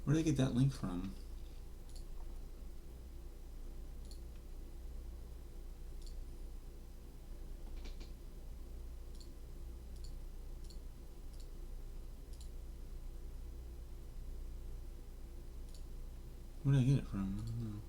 Where did I get that link from? Where did I get it from? I don't know.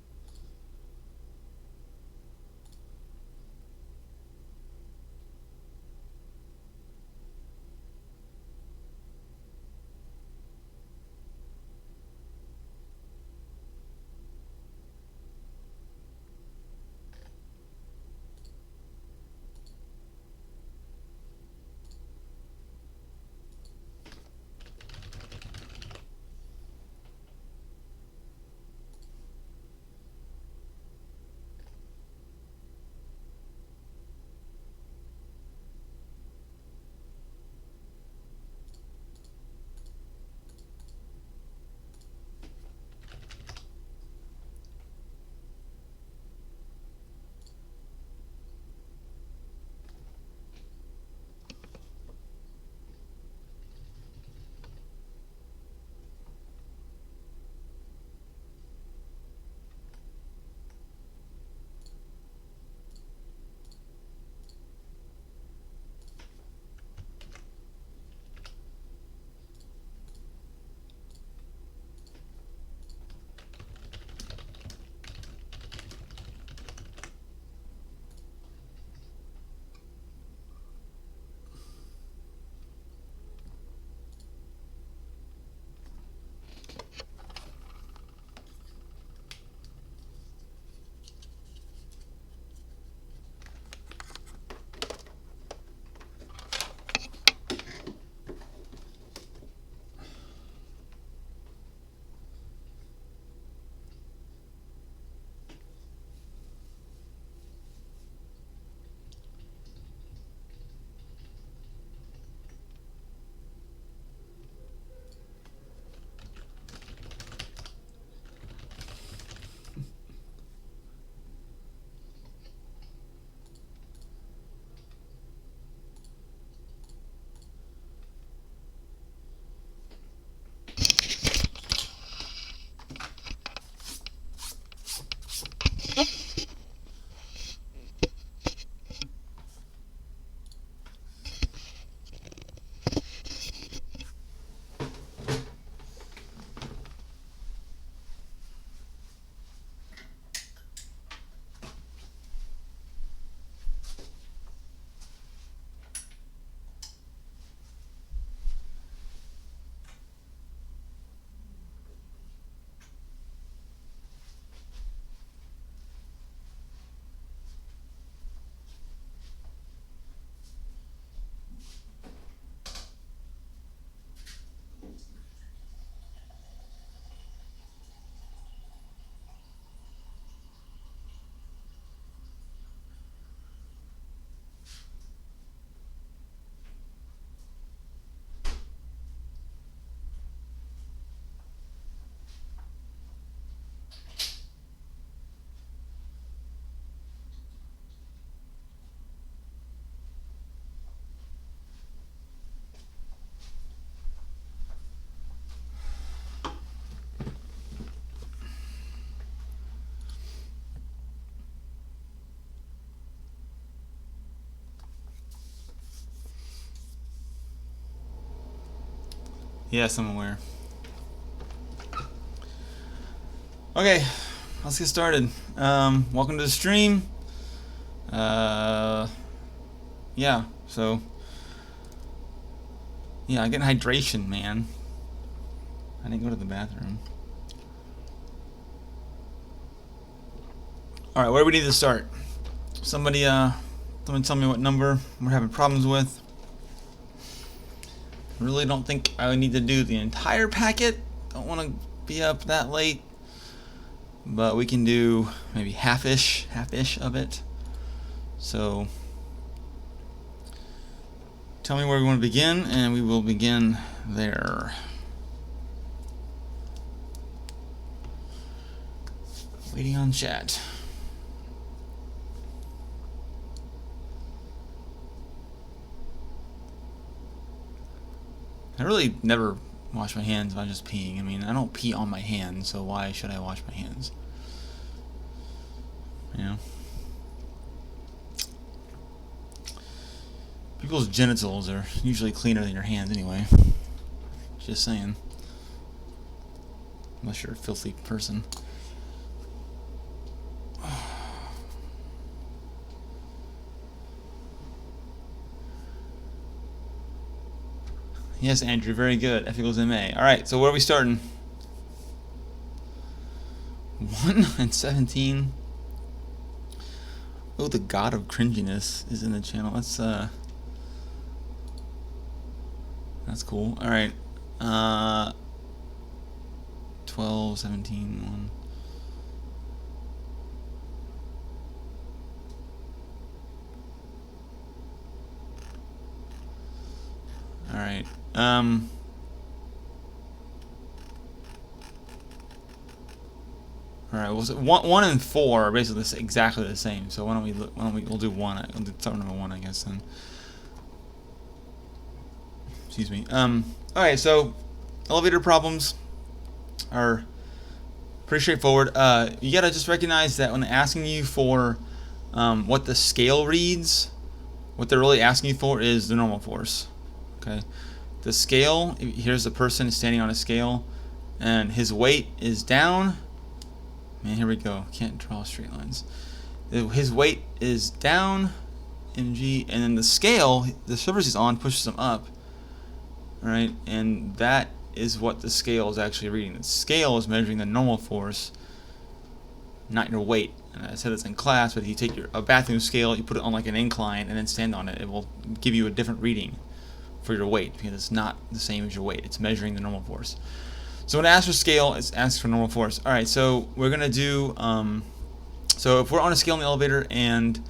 Yes, I'm aware. Okay, let's get started. Welcome to the stream. Yeah, so yeah, I'm getting hydration, man. I didn't go to the bathroom. All right, where do we need to start? Somebody tell me what number we're having problems with. Really don't think I need to do the entire packet. Don't want to be up that late, but we can do maybe half-ish of it. So tell me where we want to begin, and we will begin there. Waiting on chat. I really never wash my hands if I'm just peeing. I mean, I don't pee on my hands, so why should I wash my hands? You know? People's genitals are usually cleaner than your hands anyway. Just saying. Unless you're a filthy person. Yes, Andrew, very good. F equals MA. Alright, so where are we starting? 1 and 17. Oh, the god of cringiness is in the channel. That's cool. Alright. 12, 17, 1. Alright. Alright, well, 1 and 4 are basically exactly the same. So we'll do 1. We'll do start number 1, I guess, then. Excuse me. Alright, so elevator problems are pretty straightforward. You gotta just recognize that when asking you for what the scale reads, what they're really asking you for is the normal force. Okay, the scale, here's the person standing on a scale and his weight is down. Man, here we go, can't draw straight lines. His weight is down, mg, and then the scale, the surface he's on pushes him up. Alright, and that is what the scale is actually reading. The scale is measuring the normal force, not your weight. And I said this in class, but if you take a bathroom scale, you put it on like an incline and then stand on it, it will give you a different reading for your weight because it's not the same as your weight. It's measuring the normal force. So when it asks for scale, it asks for normal force. Alright, so we're going to do, so if we're on a scale in the elevator and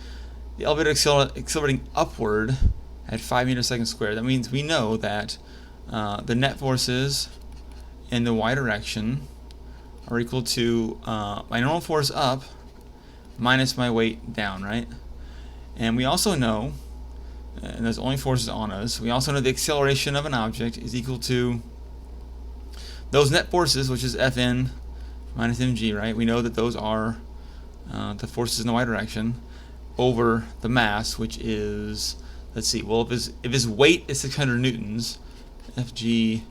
the elevator accelerating upward at 5 meters per second squared, that means we know that the net forces in the y direction are equal to my normal force up minus my weight down, right? And we also know, and there's only forces on us, we also know the acceleration of an object is equal to those net forces, which is Fn minus mg, right? We know that those are the forces in the y direction over the mass, which is, let's see, well, if his weight is 600 newtons, Fg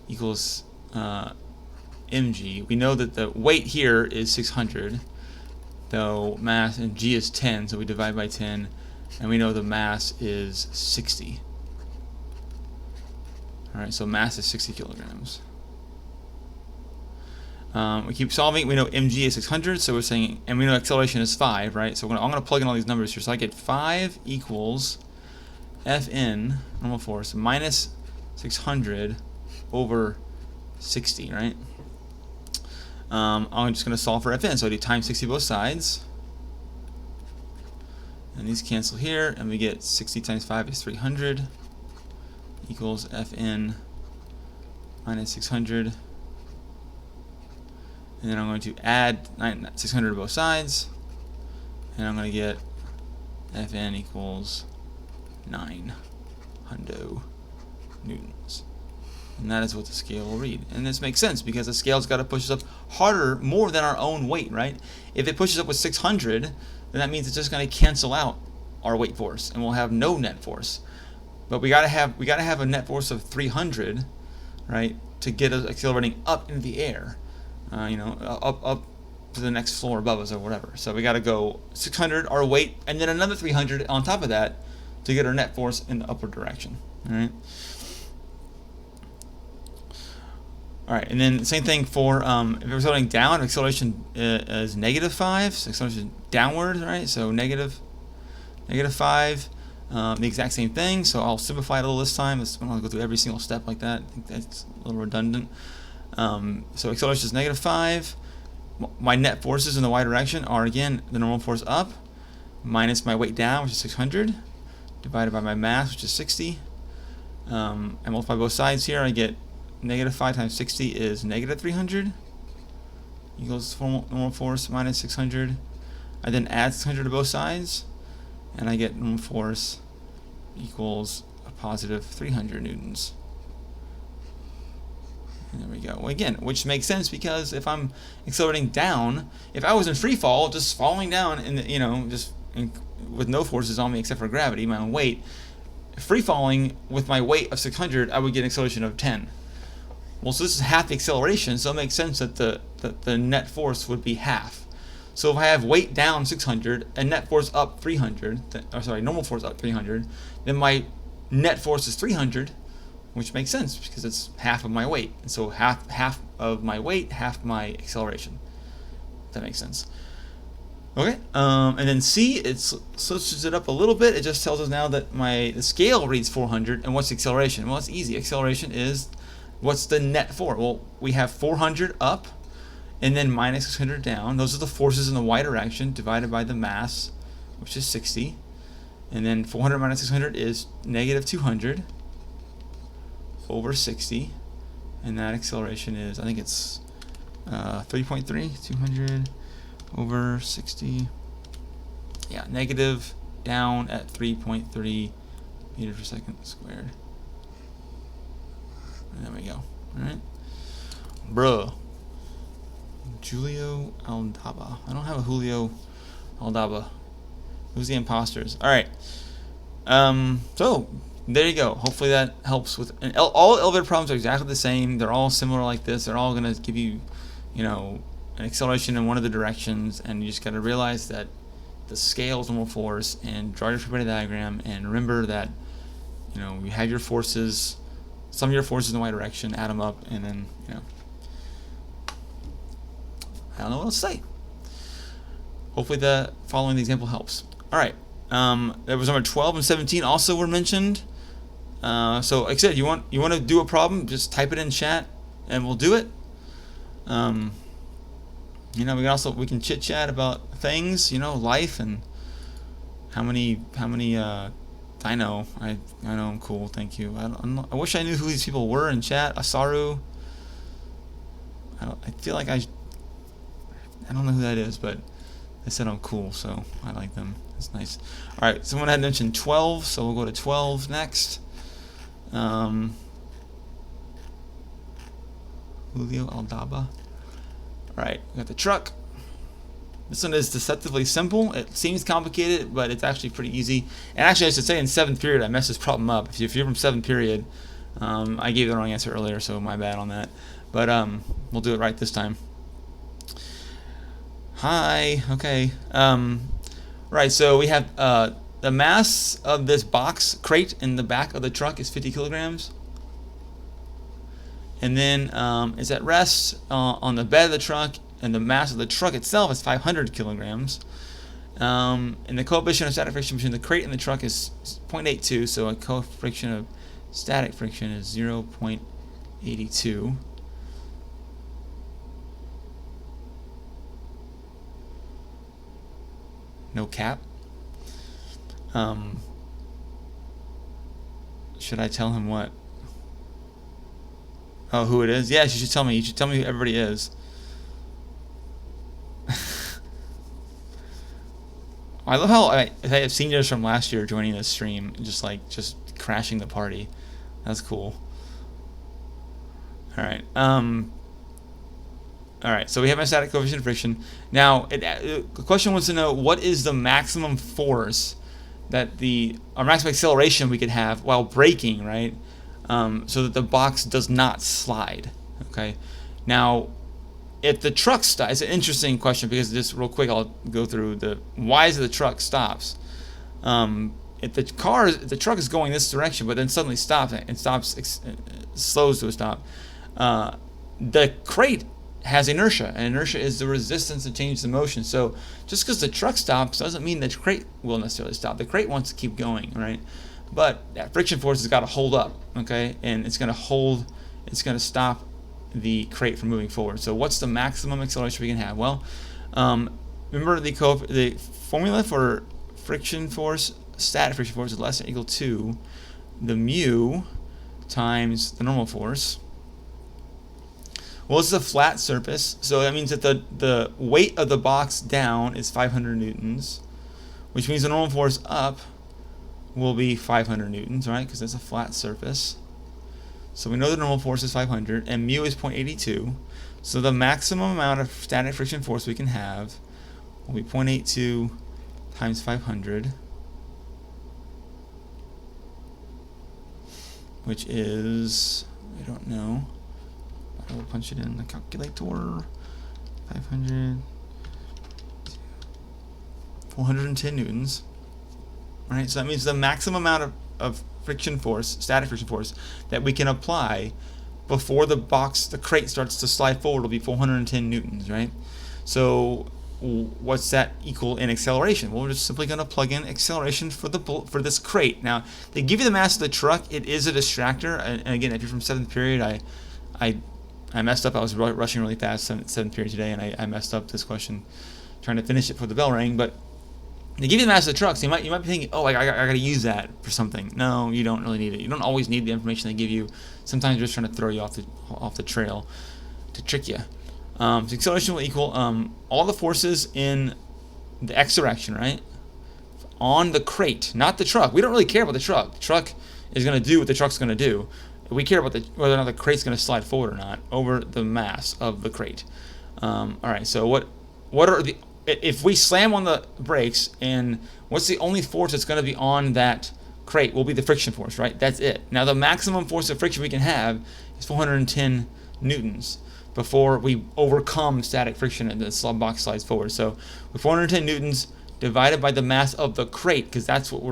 equals mg. We know that the weight here is 600, though mass and g is 10, so we divide by 10, and we know the mass is 60. Alright, so mass is 60 kilograms. We keep solving. We know mg is 600, so we're saying, and we know acceleration is 5, right? So I'm going to plug in all these numbers here. So I get 5 equals Fn, normal force, minus 600 over 60, right? I'm just going to solve for Fn. So I do times 60 both sides. And these cancel here, and we get 60 times 5 is 300 equals Fn minus 600. And then I'm going to add 600 to both sides, and I'm going to get Fn equals 9 hundo newtons. And that is what the scale will read. And this makes sense because the scale's got to push us up harder, more than our own weight, right? If it pushes up with 600, then that means it's just going to cancel out our weight force, and we'll have no net force. But we got to have a net force of 300, right, to get us accelerating up into the air. Up to the next floor above us or whatever. So we got to go 600, our weight, and then another 300 on top of that to get our net force in the upward direction. All right. All right, and then same thing for if we're accelerating down, acceleration is -5, so acceleration downward, right? So negative 5, the exact same thing. So I'll simplify it a little this time. I'm not going to go through every single step like that. I think that's a little redundant. So acceleration is -5. My net forces in the y direction are, again, the normal force up minus my weight down, which is 600, divided by my mass, which is 60. I multiply both sides here. I get -5 times 60 is -300 equals normal force minus 600. I then add 600 to both sides, and I get normal force equals a positive 300 newtons. And there we go. Well, again, which makes sense because if I'm accelerating down, if I was in free fall, just falling down and with no forces on me except for gravity, my own weight, free falling with my weight of 600, I would get an acceleration of 10. Well, so this is half the acceleration, so it makes sense that the net force would be half. So if I have weight down 600 and net force up 300, normal force up 300, then my net force is 300, which makes sense because it's half of my weight. And so half of my weight, half my acceleration. That makes sense. Okay, and then C, it switches it up a little bit. It just tells us now that the scale reads 400, and what's the acceleration? Well, it's easy. Acceleration is what's the net force? Well, we have 400 up, and then minus 600 down. Those are the forces in the y direction divided by the mass, which is 60. And then 400 minus 600 is negative 200 over 60. And that acceleration is, I think it's 3.3, 200 over 60. Yeah, negative down at 3.3 meters per second squared. And there we go. All right. Bruh. Julio Aldaba. I don't have a Julio Aldaba. Who's the imposters? All right. So there you go. Hopefully that helps with. And all elevator problems are exactly the same. They're all similar like this. They're all going to give you, an acceleration in one of the directions, and you just got to realize that the scale is normal force, and draw your Freebody diagram, and remember that you have your forces, some of your forces in the y direction, add them up, and then I don't know what else to say. Hopefully following the example helps. All right. There was number 12 and 17 also were mentioned. So like I said, you want to do a problem, just type it in chat and we'll do it. We can chit chat about things, life and how many I know I'm cool, thank you. I wish I knew who these people were in chat. Asaru. I feel like I don't know who that is, but they said I'm cool, so I like them. That's nice. All right, someone had mentioned 12, so we'll go to 12 next. Julio Aldaba. All right, we got the truck. This one is deceptively simple. It seems complicated, but it's actually pretty easy. And actually, I should say in 7th period, I messed this problem up. If you're from 7th period, I gave the wrong answer earlier, so my bad on that. But we'll do it right this time. Hi. Okay. Right. So we have the mass of this box crate in the back of the truck is 50 kilograms, and then it's at rest on the bed of the truck, and the mass of the truck itself is 500 kilograms. And the coefficient of static friction between the crate and the truck is 0.82. So a coefficient of static friction is 0.82. No cap. Should I tell him what? Oh, who it is? Yes, you should tell me. You should tell me who everybody is. I love how I have seniors from last year joining this stream, just crashing the party. That's cool. All right. All right, so we have my static coefficient of friction. Now, the question wants to know what is the maximum force that our maximum acceleration we could have while braking, right? So that the box does not slide. Okay. Now, if the truck stops, it's an interesting question because just real quick, I'll go through the whys of the truck stops. If the truck is going this direction, but then suddenly stops and slows to a stop, the crate has inertia, and inertia is the resistance that changes the motion. So just because the truck stops doesn't mean the crate will necessarily stop. The crate wants to keep going, right? But that friction force has got to hold up, okay? And it's going to stop the crate from moving forward. So what's the maximum acceleration we can have? Well, remember the formula for friction force, static friction force is less than or equal to the mu times the normal force. Well, this is a flat surface, so that means that the weight of the box down is 500 newtons, which means the normal force up will be 500 newtons, right? Because it's a flat surface. So we know the normal force is 500, and mu is 0.82. So the maximum amount of static friction force we can have will be 0.82 times 500, which is, I don't know, I will punch it in the calculator. 500, 410 newtons. Right, so that means the maximum amount of friction force, static friction force, that we can apply before the crate starts to slide forward will be 410 newtons, right? So what's that equal in acceleration? Well, we're just simply going to plug in acceleration for this crate. Now, they give you the mass of the truck. It is a distractor, and again, if you're from 7th period, I messed up. I was rushing really fast 7th period today, and I messed up this question trying to finish it before the bell rang, but they give you the mass of the truck, so you might be thinking, oh, I got to use that for something. No, you don't really need it. You don't always need the information they give you. Sometimes they're just trying to throw you off the trail to trick you. So acceleration will equal all the forces in the x direction, right? On the crate, not the truck. We don't really care about the truck. The truck is going to do what the truck's going to do. We care about whether or not the crate's going to slide forward or not over the mass of the crate. All right, so what are the... If we slam on the brakes, and what's the only force that's going to be on that crate will be the friction force, right? That's it. Now, the maximum force of friction we can have is 410 newtons before we overcome static friction and the box slides forward. So, with 410 newtons divided by the mass of the crate, because that's what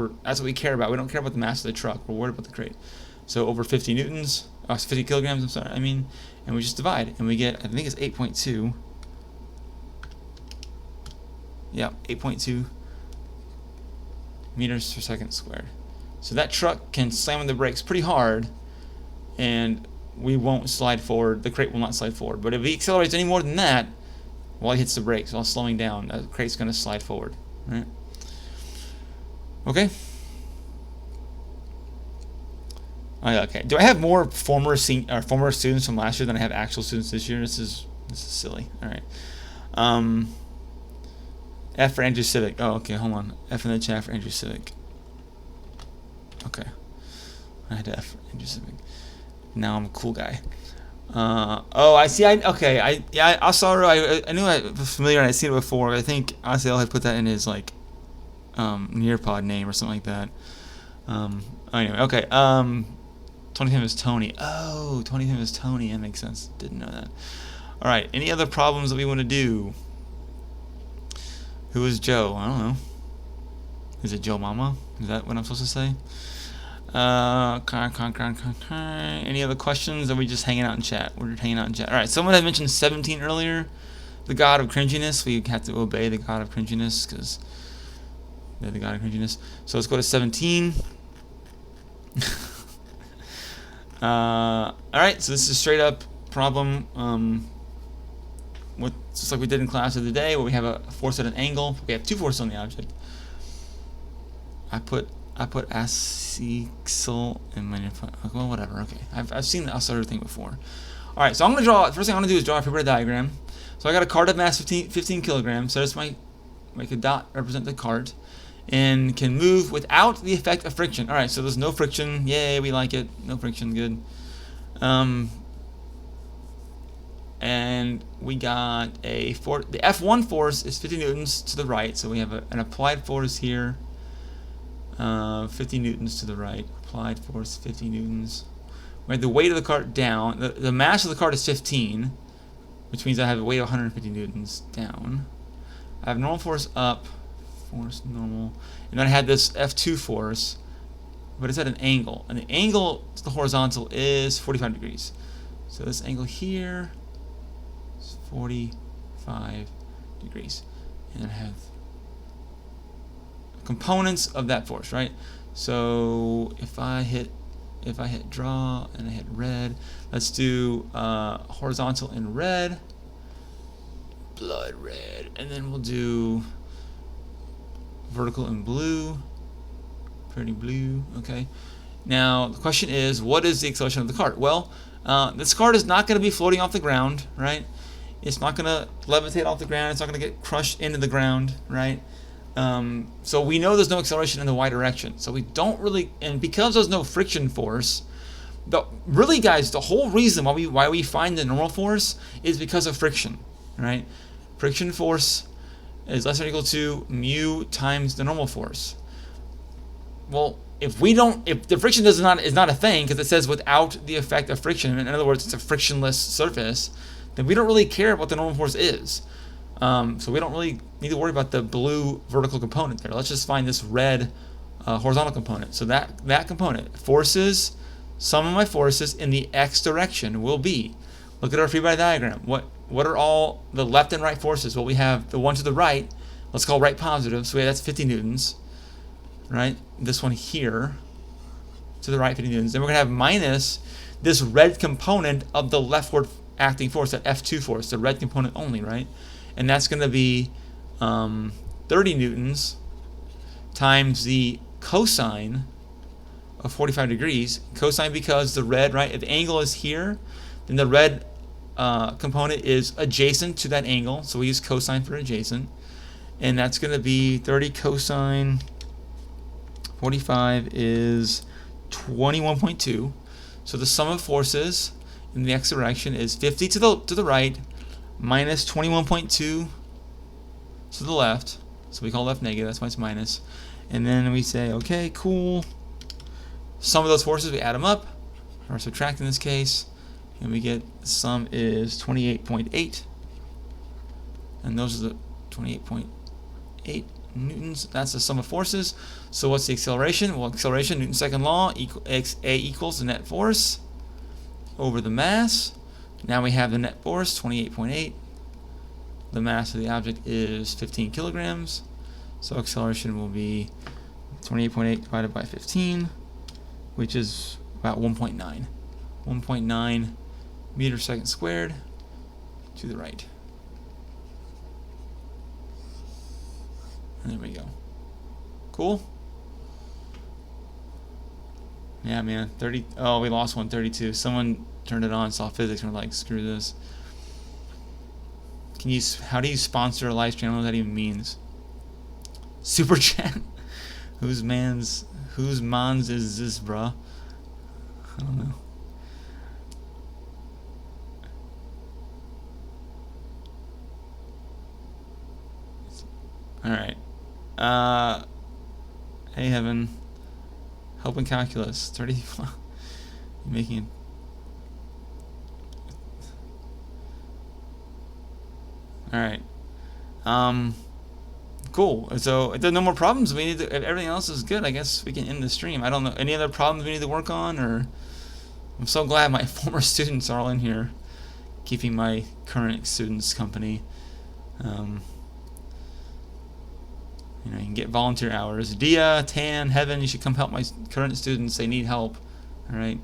we care about. We don't care about the mass of the truck. We're worried about the crate. So, over 50 newtons, 50 kilograms. I'm sorry. And we just divide, and we get, I think it's 8.2. Yeah, 8.2 meters per second squared. So that truck can slam on the brakes pretty hard, and we won't slide forward. The crate will not slide forward. But if he accelerates any more than that, while he hits the brakes, while slowing down, the crate's going to slide forward. Right? Okay. Oh, yeah, okay. Do I have more former students from last year than I have actual students this year? This is silly. All right. F for Andrew Civic. Oh, okay, hold on. F in the chat for Andrew Civic. Okay. I had to F for Andrew Civic. Now I'm a cool guy. Oh, I see. I saw her. I knew I was familiar and I'd seen it before. I think Asiel had put that in his, like, Nearpod name or something like that. Anyway, okay. 25 is Tony. Oh, 25 is Tony. That makes sense. Didn't know that. All right. Any other problems that we want to do? Who is Joe? I don't know. Is it Joe Mama? Is that what I'm supposed to say? Any other questions? Or are we just hanging out in chat? We're just hanging out in chat. All right. Someone had mentioned 17 earlier. The god of cringiness. We have to obey the god of cringiness because they're the god of cringiness. So let's go to 17. All right. So this is a straight up problem. Just like we did in class of the day, where we have a force at an angle. We have two forces on the object. I put axial in my well, whatever. Okay, I've seen the oscillator thing before. All right, so I'm gonna draw. First thing I'm gonna do is draw a Freebody diagram. So I got a cart of mass 15 kilograms. So I just make a dot represent the cart, and can move without the effect of friction. All right, so there's no friction. Yay, we like it. No friction, good. And we got the F1 force is 50 newtons to the right, so we have an applied force here, 50 newtons to the right, applied force 50 newtons. We have the weight of the cart down. The mass of the cart is 15, which means I have a weight of 150 newtons down. I have normal force up, force normal, and then I had this F2 force, but it's at an angle, and the angle to the horizontal is 45 degrees. So this angle here 45 degrees, and I have components of that force, right? So if I hit draw and I hit red, let's do horizontal in red, blood red, and then we'll do vertical in blue, pretty blue. Okay. Now the question is, what is the acceleration of the cart? Well, this cart is not going to be floating off the ground, right? It's not going to levitate off the ground. It's not going to get crushed into the ground, right? So we know there's no acceleration in the y direction. So we don't really, and because there's no friction force, Really, guys, the whole reason why we find the normal force is because of friction, right? Friction force is less than or equal to mu times the normal force. Well, if the friction is not a thing, because it says without the effect of friction, in other words, it's a frictionless surface, then we don't really care what the normal force is. So we don't really need to worry about the blue vertical component there. Let's just find this red horizontal component. So that component, forces, sum of my forces in the x direction will be, look at our Freebody diagram. What are all the left and right forces? Well, we have the one to the right, let's call right positive, so that's 50 newtons, right? This one here, to the right, 50 newtons. Then we're going to have minus this red component of the leftward acting force, that F2 force, the red component only, right? And that's going to be 30 newtons times the cosine of 45 degrees. Cosine because the red, right, if the angle is here, then the red component is adjacent to that angle, so we use cosine for adjacent, and that's going to be 30 cosine 45 is 21.2. So the sum of forces in the x direction is 50 to the right minus 21.2 to the left. So we call left negative, that's why it's minus. And then we say, okay, cool. Sum of those forces, we add them up, or subtract in this case, and we get the sum is 28.8. And those are the 28.8 newtons. That's the sum of forces. So what's the acceleration? Well, acceleration, Newton's second law, A equals the net force over the mass. Now we have the net force, 28.8. The mass of the object is 15 kilograms. So acceleration will be 28.8 divided by 15, which is about 1.9. 1.9 meters second squared to the right. And there we go. Cool? Yeah, man. 30. Oh, we lost 132. Someone turned it on, saw physics, and were like, screw this. How do you sponsor a live stream? I don't know what that even means. Super chat? Whose mans is this, bruh? I don't know. Alright. Hey, Heaven. Helping calculus. 30. You're making it. Alright. Cool. So if there are no more problems, if everything else is good, I guess we can end the stream. I don't know. Any other problems we need to work on? Or I'm so glad my former students are all in here, keeping my current students company. You can get volunteer hours. Dia, Tan, Heaven, you should come help my current students. They need help. All right.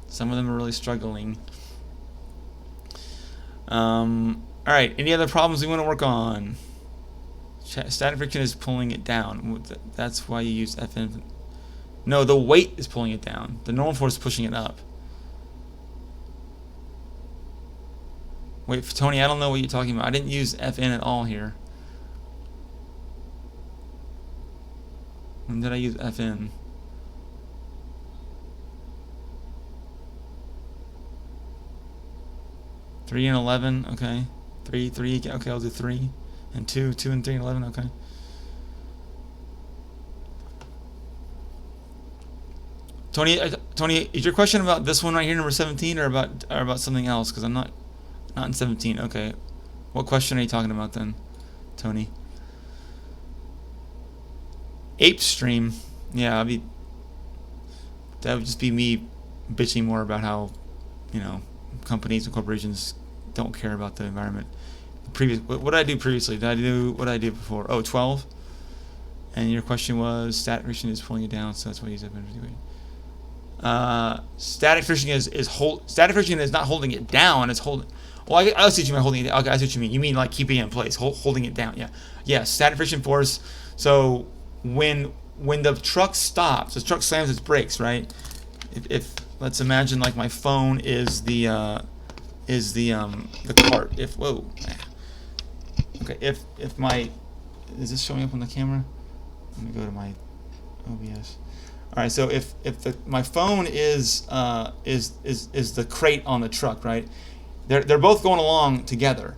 Some of them are really struggling. All right. Any other problems we want to work on? Static friction is pulling it down. That's why you use Fn. No, the weight is pulling it down. The normal force is pushing it up. Wait, Tony, I don't know what you're talking about. I didn't use Fn at all here. When did I use Fn? Three and 11, okay. Three, okay, I'll do 3. And 2 and 3 and 11, okay. Tony, is your question about this one right here, number 17, or about something else? Because I'm not in 17. Okay, what question are you talking about then, Tony? Ape stream, yeah, that would just be me bitching more about how, companies and corporations don't care about the environment. What did I do previously? What did I do before? Oh, 12. And your question was static friction is pulling it down, so that's why you use that. Static friction static friction is not holding it down. It's holding. Well, I see what you mean holding it down. Okay, I see what you mean. You mean like keeping it in place, holding it down. Yeah. Static friction force. So when the truck stops, the truck slams its brakes, right? If let's imagine like my phone is the cart. Okay, if my, is this showing up on the camera? Let me go to my OBS. All right, so if my phone is the crate on the truck, right? They're both going along together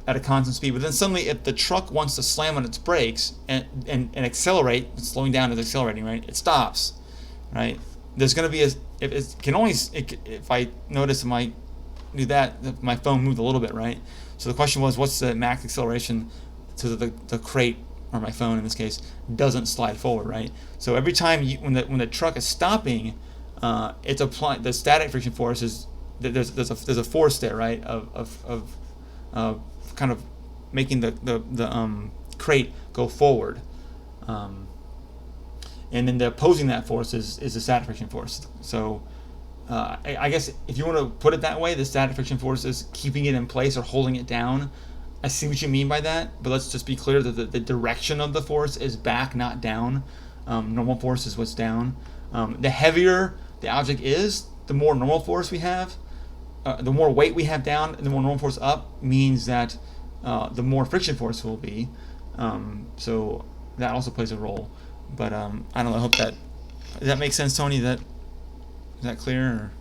at a constant speed. But then suddenly, if the truck wants to slam on its brakes and accelerate, it's slowing down is accelerating, right? It stops, right? There's going to be if I notice if I do that, my phone moved a little bit, right? So the question was, what's the max acceleration so that the crate, or my phone in this case, doesn't slide forward, right? So every time when the truck is stopping, it's applying the static friction force is there's a force there, right? Of kind of making the crate go forward, and then the opposing that force is the static friction force. So I guess if you want to put it that way, the static friction force is keeping it in place or holding it down. I see what you mean by that, but let's just be clear that the direction of the force is back, not down. Normal force is what's down. The heavier the object is, the more normal force we have. The more weight we have down and the more normal force up means that the more friction force will be. So that also plays a role. But I don't know. I hope that does that make sense, Tony. Is that clear? Or?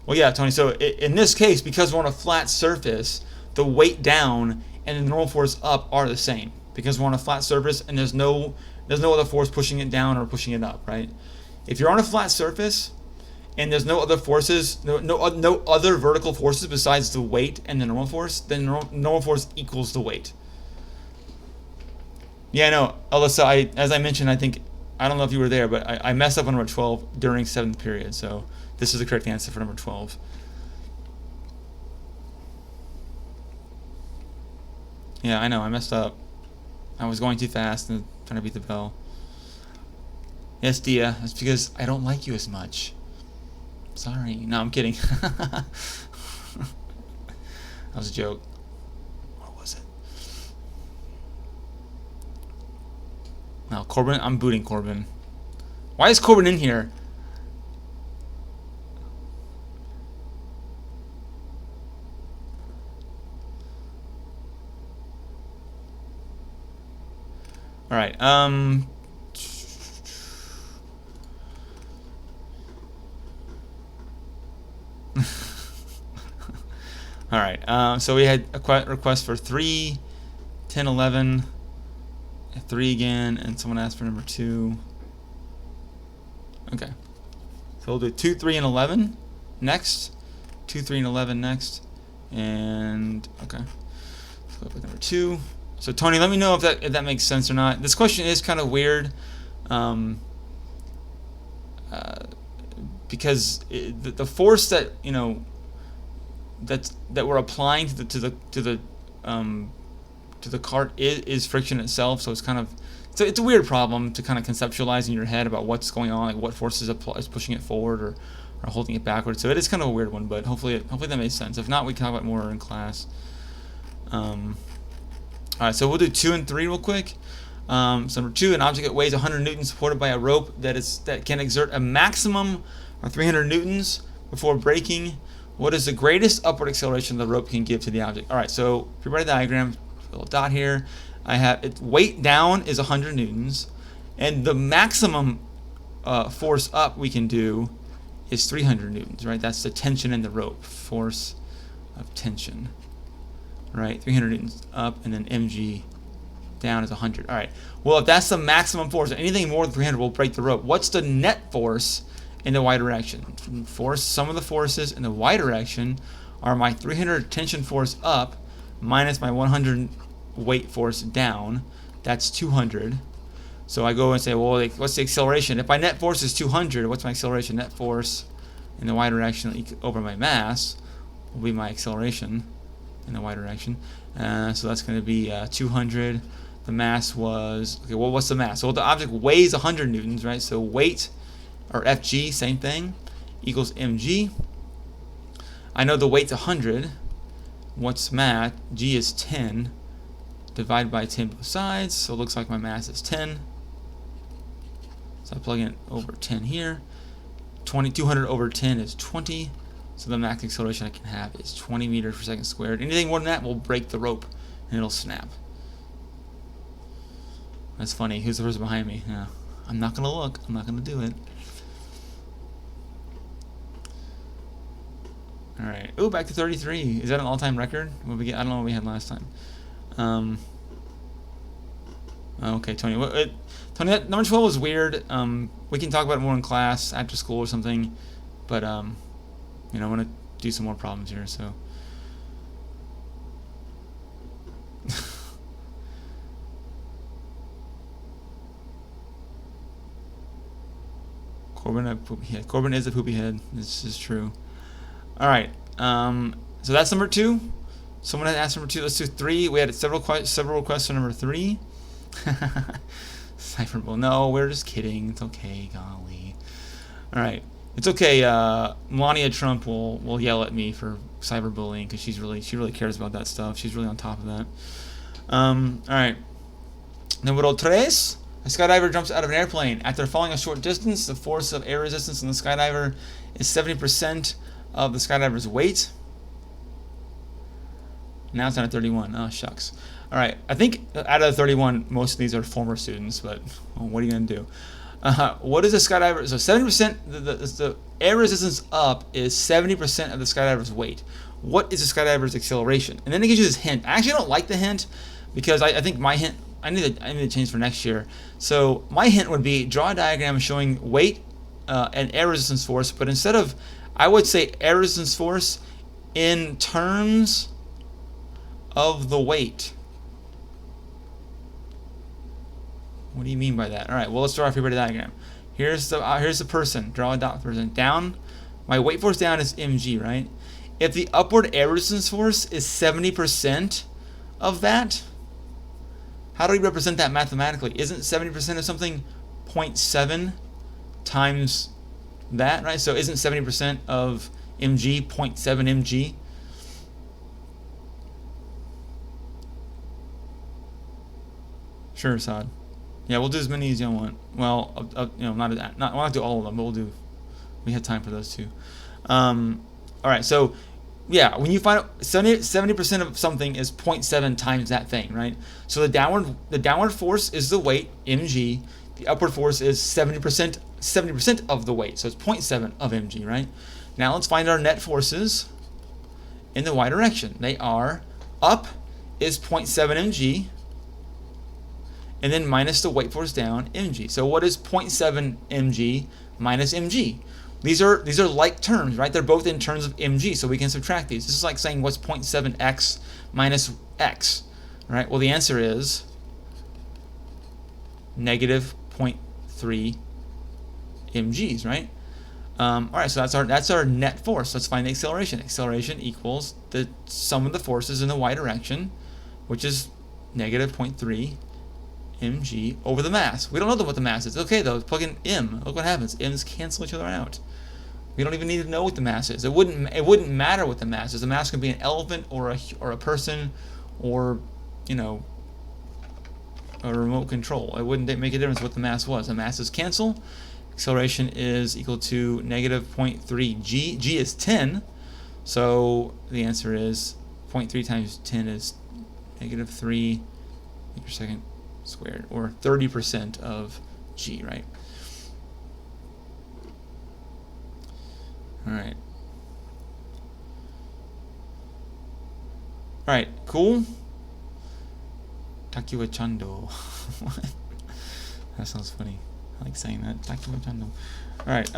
Well, yeah, Tony. So in this case, because we're on a flat surface, the weight down and the normal force up are the same. Because we're on a flat surface and there's no other force pushing it down or pushing it up, right? If you're on a flat surface and there's no other forces, no other vertical forces besides the weight and the normal force, then normal force equals the weight. Yeah, no, Alyssa, as I mentioned, I don't know if you were there, but I messed up on number 12 during 7th period, so this is the correct answer for number 12. Yeah, I know, I messed up. I was going too fast and trying to beat the bell. Yes, Dia, that's because I don't like you as much. Sorry. No, I'm kidding. That was a joke. What was it? No, Corbin. I'm booting Corbin. Why is Corbin in here? All right. All right. So we had a request for 3, 10, 11, 3 again, and someone asked for number 2. Okay. So we'll do 2, 3, and 11 next. 2, 3, and 11 next. And okay. Let's go with number 2. So Tony, let me know if that makes sense or not. This question is kind of weird, because the force that that we're applying to the cart is friction itself. So it's kind of it's a weird problem to kind of conceptualize in your head about what's going on, like what force is pushing it forward or holding it backwards. So it is kind of a weird one, but hopefully that makes sense. If not, we can talk about it more in class. All right, so we'll do 2 and 3 real quick. So number 2, an object that weighs 100 newtons supported by a rope that can exert a maximum of 300 newtons before breaking. What is the greatest upward acceleration the rope can give to the object? All right, so Freebody Diagram, a little dot here. I have its weight down is 100 newtons, and the maximum force up we can do is 300 newtons, right? That's the tension in the rope, force of tension. Right, 300 newtons up, and then mg down is 100. All right. Well, if that's the maximum force, anything more than 300 will break the rope. What's the net force in the y direction? Sum of the forces in the y direction are my 300 tension force up minus my 100 weight force down. That's 200. So I go and say, well, what's the acceleration? If my net force is 200, what's my acceleration? Net force in the y direction over my mass will be my acceleration in the y direction. So that's going to be 200. The mass was, okay, well, what's the mass? So the object weighs 100 newtons, right? So weight, or Fg, same thing, equals mg. I know the weight's 100. What's mass? G is 10. Divided by 10 both sides. So it looks like my mass is 10. So I plug in over 10 here. 200 over 10 is 20. So the max acceleration I can have is 20 meters per second squared. Anything more than that will break the rope and it'll snap. That's funny. Who's the person behind me? Yeah. I'm not going to look. I'm not going to do it. All right. Oh, back to 33. Is that an all-time record? What we get? I don't know what we had last time. Okay, Tony. Tony, that number 12 was weird. We can talk about it more in class after school or something. But you know, I want to do some more problems here. So. Corbin is a poopy head. This is true. All right. So that's number 2. Someone had asked number 2. Let's do 3. We had several requests for number 3. Cypherbull. No, we're just kidding. It's okay. Golly. All right. It's okay. Melania Trump will yell at me for cyberbullying because she really cares about that stuff. She's really on top of that. All right. Number 3. A skydiver jumps out of an airplane. After falling a short distance, the force of air resistance on the skydiver is 70% of the skydiver's weight. Now it's down to 31. Oh, shucks. All right. I think out of the 31, most of these are former students, but what are you going to do? What is a skydiver? So 70%, the air resistance up is 70% of the skydiver's weight. What is a skydiver's acceleration? And then it gives you this hint. I actually don't like the hint because I think my hint, I need to change for next year. So my hint would be draw a diagram showing weight and air resistance force, but instead of, I would say air resistance force in terms of the weight. What do you mean by that? All right, well, let's draw a Freebody diagram. Here's the person. Draw a dot person. Down, my weight force down is mg, right? If the upward air resistance force is 70% of that, how do we represent that mathematically? Isn't 70% of something 0.7 times that, right? So isn't 70% of mg 0.7 mg? Sure, Saad. Yeah, we'll do as many as you want. Well, you know, we'll not do all of them, but we have time for those too. All right, so yeah, when you find out 70% of something is 0.7 times that thing, right? So the downward force is the weight, mg. The upward force is 70% of the weight, so it's 0.7 of mg, right? Now let's find our net forces in the y direction. They are up is 0.7 mg, and then minus the weight force down, mg. So what is 0.7 mg minus mg? These are like terms, right? They're both in terms of mg, so we can subtract these. This is like saying what's 0.7x minus x, right? Well, the answer is negative 0.3 mgs, right? All right, so that's our net force. Let's find the acceleration. Acceleration equals the sum of the forces in the y direction, which is negative 0.3 mg over the mass. We don't know what the mass is. Okay, though, plug in m. Look what happens. M's cancel each other out. We don't even need to know what the mass is. It wouldn't matter what the mass is. The mass could be an elephant or a person, or you know, a remote control. It wouldn't make a difference what the mass was. The masses cancel. Acceleration is equal to negative 0.3 g. G is 10, so the answer is 0.3 times 10 is negative 3 meters per second squared, or 30% of g, right? All right, cool. Takiwa Chando. That sounds funny. I like saying that. Takiwa Chando. All right.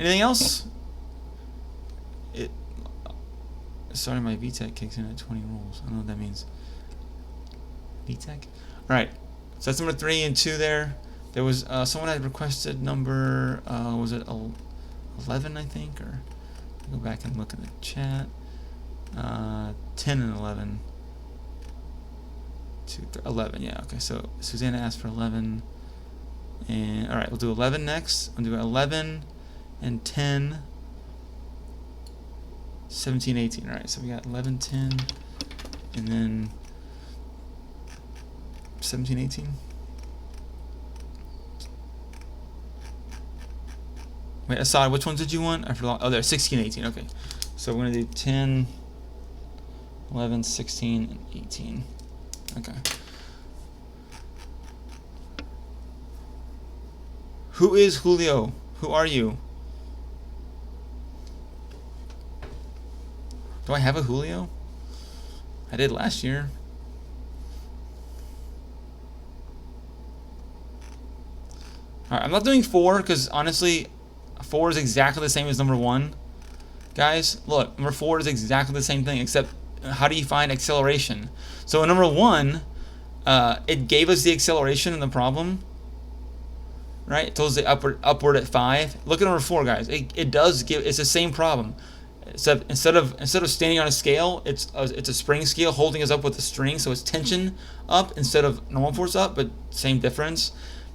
Anything else? Sorry, my VTech kicks in at 20 rolls. I don't know what that means. VTech. All right. So that's number 3 and 2 there. There was someone had requested number, was it 11, I think? Or go back and look at the chat. 10 and 11. 11, yeah, okay. So Susanna asked for 11. And all right, we'll do 11 next. I'll do 11 and 10. 17, 18. All right, so we got 11, 10, and then 17, 18. Wait, Assad, which ones did you want? I forgot. Oh, there, 16, 18. Okay, So we're going to do 10, 11, 16, and 18. Okay. Who is Julio? Who are you? Do I have a Julio? I did last year. Alright, I'm not doing 4 because honestly, 4 is exactly the same as number 1. Guys, look, number 4 is exactly the same thing, except how do you find acceleration? So in number 1, it gave us the acceleration in the problem, right? It told us the upward at 5. Look at number 4, guys. It does give. It's the same problem. Except instead of standing on a scale, it's a spring scale holding us up with a string, so it's tension up instead of normal force up, but same difference.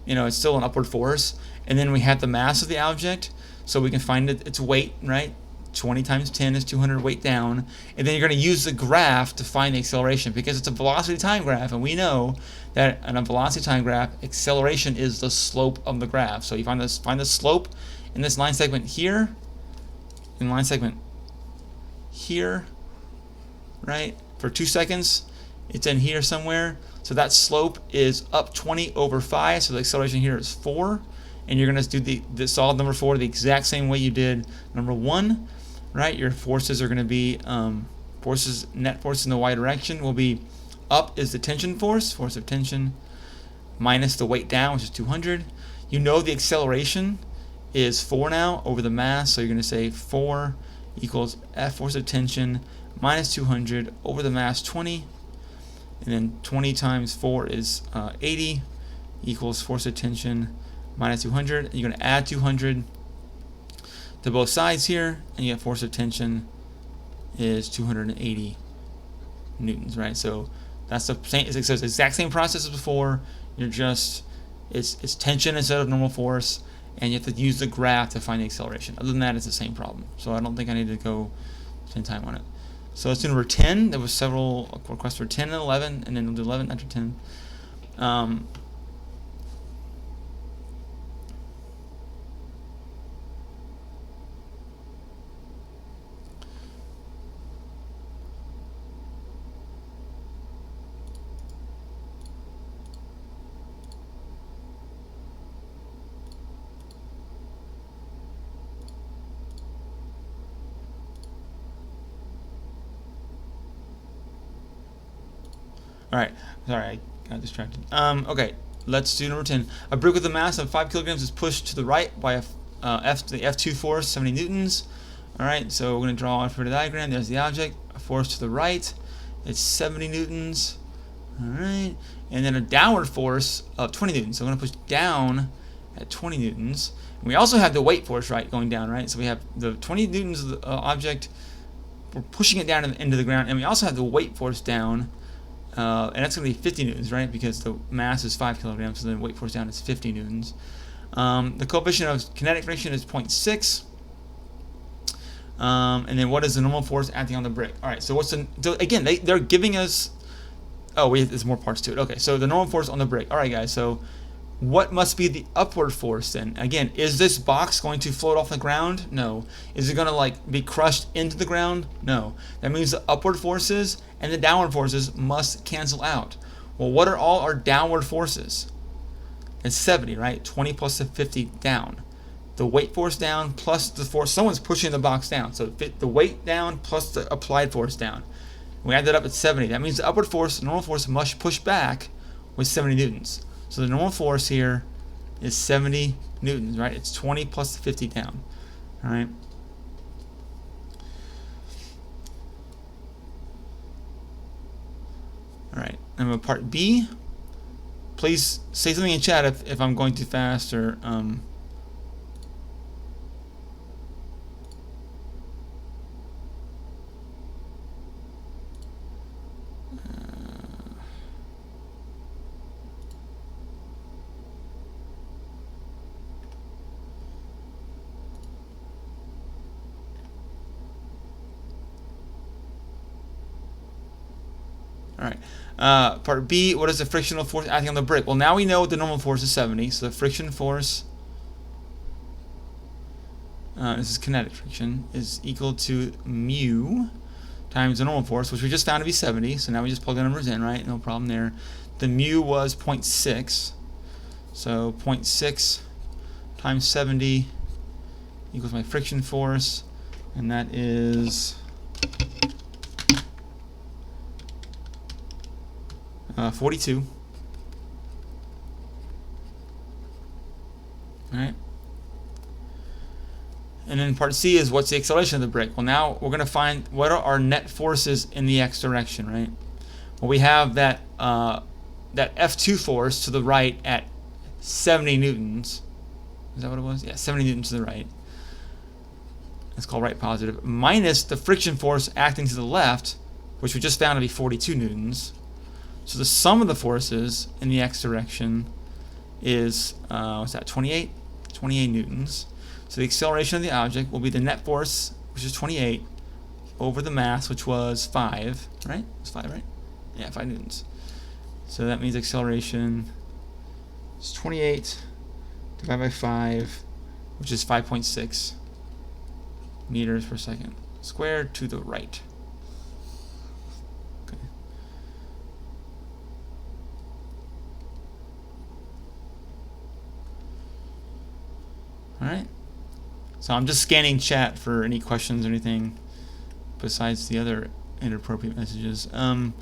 It's still an upward force. And then we have the mass of the object, so we can find its weight, right? 20 times 10 is 200 weight down. And then you're going to use the graph to find the acceleration because it's a velocity time graph, and we know that in a velocity time graph, acceleration is the slope of the graph. So you find the slope in this line segment here, in line segment here, right? For 2 seconds, it's in here somewhere. So that slope is up 20 over 5. So the acceleration here is 4. And you're going to do the solve number 4 the exact same way you did number 1, right? Your forces are going to be net force in the y direction will be up is the tension force of tension, minus the weight down, which is 200. You know the acceleration is 4 now over the mass. So you're going to say 4 equals F force of tension minus 200 over the mass 20. And then 20 times 4 is 80 equals force of tension minus 200. And you're going to add 200 to both sides here, and you get force of tension is 280 newtons, right? So that's the same. It's the exact same process as before. You're just it's tension instead of normal force, and you have to use the graph to find the acceleration. Other than that, it's the same problem. So I don't think I need to go spend time on it. So let's do number 10. There was several requests for 10 and 11, and then we'll do 11 after 10. Alright, sorry, I got distracted. Okay, let's do number 10. A brick with a mass of 5 kilograms is pushed to the right by the F2 force, 70 newtons. Alright, so we're going to draw a Freebody diagram. There's the object. A force to the right, it's 70 newtons. Alright, and then a downward force of 20 newtons. So I'm going to push down at 20 newtons. And we also have the weight force, right, going down, right? So we have the 20 newtons of the object. We're pushing it down into the ground. And we also have the weight force down. And that's going to be 50 newtons, right? Because the mass is 5 kilograms, so the weight force down is 50 newtons. The coefficient of kinetic friction is 0.6. And then what is the normal force acting on the brick? All right, so again, they're giving us... Oh, there's more parts to it. Okay, so the normal force on the brick. All right, guys, so what must be the upward force then? Again, is this box going to float off the ground? No. Is it going to be crushed into the ground? No. That means the upward forces and the downward forces must cancel out. Well, what are all our downward forces? It's 70, right? 20 plus the 50 down. The weight force down plus the force. Someone's pushing the box down. So the weight down plus the applied force down. We add that up at 70. That means the upward force, the normal force, must push back with 70 newtons. So the normal force here is 70 newtons, right? It's 20 plus the 50 down, all right? All right, and part B, please say something in chat if I'm going too fast or... All right. Part B, what is the frictional force acting on the brick? Well, now we know the normal force is 70, so the friction force this is kinetic friction, is equal to mu times the normal force, which we just found to be 70. So now we just plug the numbers in, right? No problem there. The mu was 0.6. So 0.6 times 70 equals my friction force, and that is 42. All right. And then part C is what's the acceleration of the brick. Well, now we're going to find what are our net forces in the x direction, right? Well, we have that that F2 force to the right at 70 newtons. Is that what it was? Yeah, 70 newtons to the right. That's called right positive. Minus the friction force acting to the left, which we just found to be 42 newtons. So the sum of the forces in the x direction is, what's that, 28? 28 newtons. So the acceleration of the object will be the net force, which is 28, over the mass, which was 5, right? It's 5, right? Yeah, 5 newtons. So that means acceleration is 28 divided by 5, which is 5.6 meters per second squared to the right. Okay. All right. So I'm just scanning chat for any questions or anything besides the other inappropriate messages. And